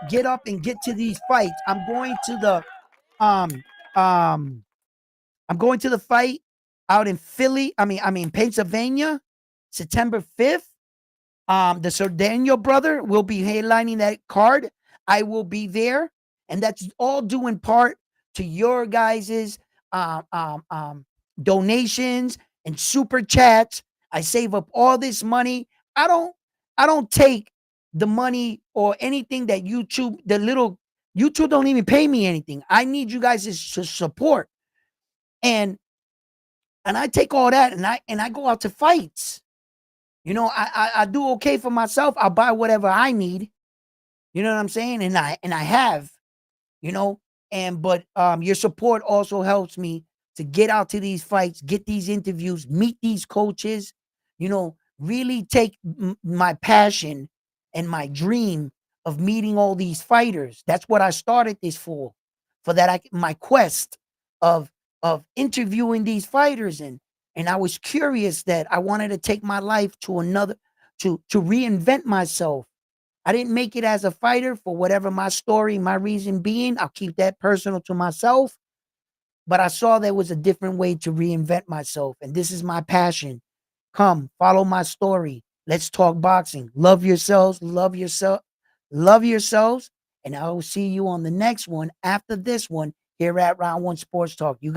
get up and get to these fights. I'm going to the fight out in Philly. I mean Pennsylvania, September 5th. The Sordano brother will be headlining that card. I will be there, and that's all due in part to your guys's donations and super chats. I save up all this money. I don't take the money or anything that YouTube don't even pay me anything. I need you guys to support, and I take all that and I go out to fights. You know, I do okay for myself. I'll buy whatever I need. You know what I'm saying? And I have, you know, but your support also helps me to get out to these fights, get these interviews, meet these coaches, you know, really take my passion and my dream of meeting all these fighters. That's what I started this for that my quest of interviewing these fighters and I was curious that I wanted to take my life to another to reinvent myself. I didn't make it as a fighter for whatever my story, my reason being. I'll keep that personal to myself. But I saw there was a different way to reinvent myself. And this is my passion. Come, follow my story. Let's talk boxing. Love yourselves. Love yourself. Love yourselves. And I will see you on the next one after this one here at Round One Sports Talk. You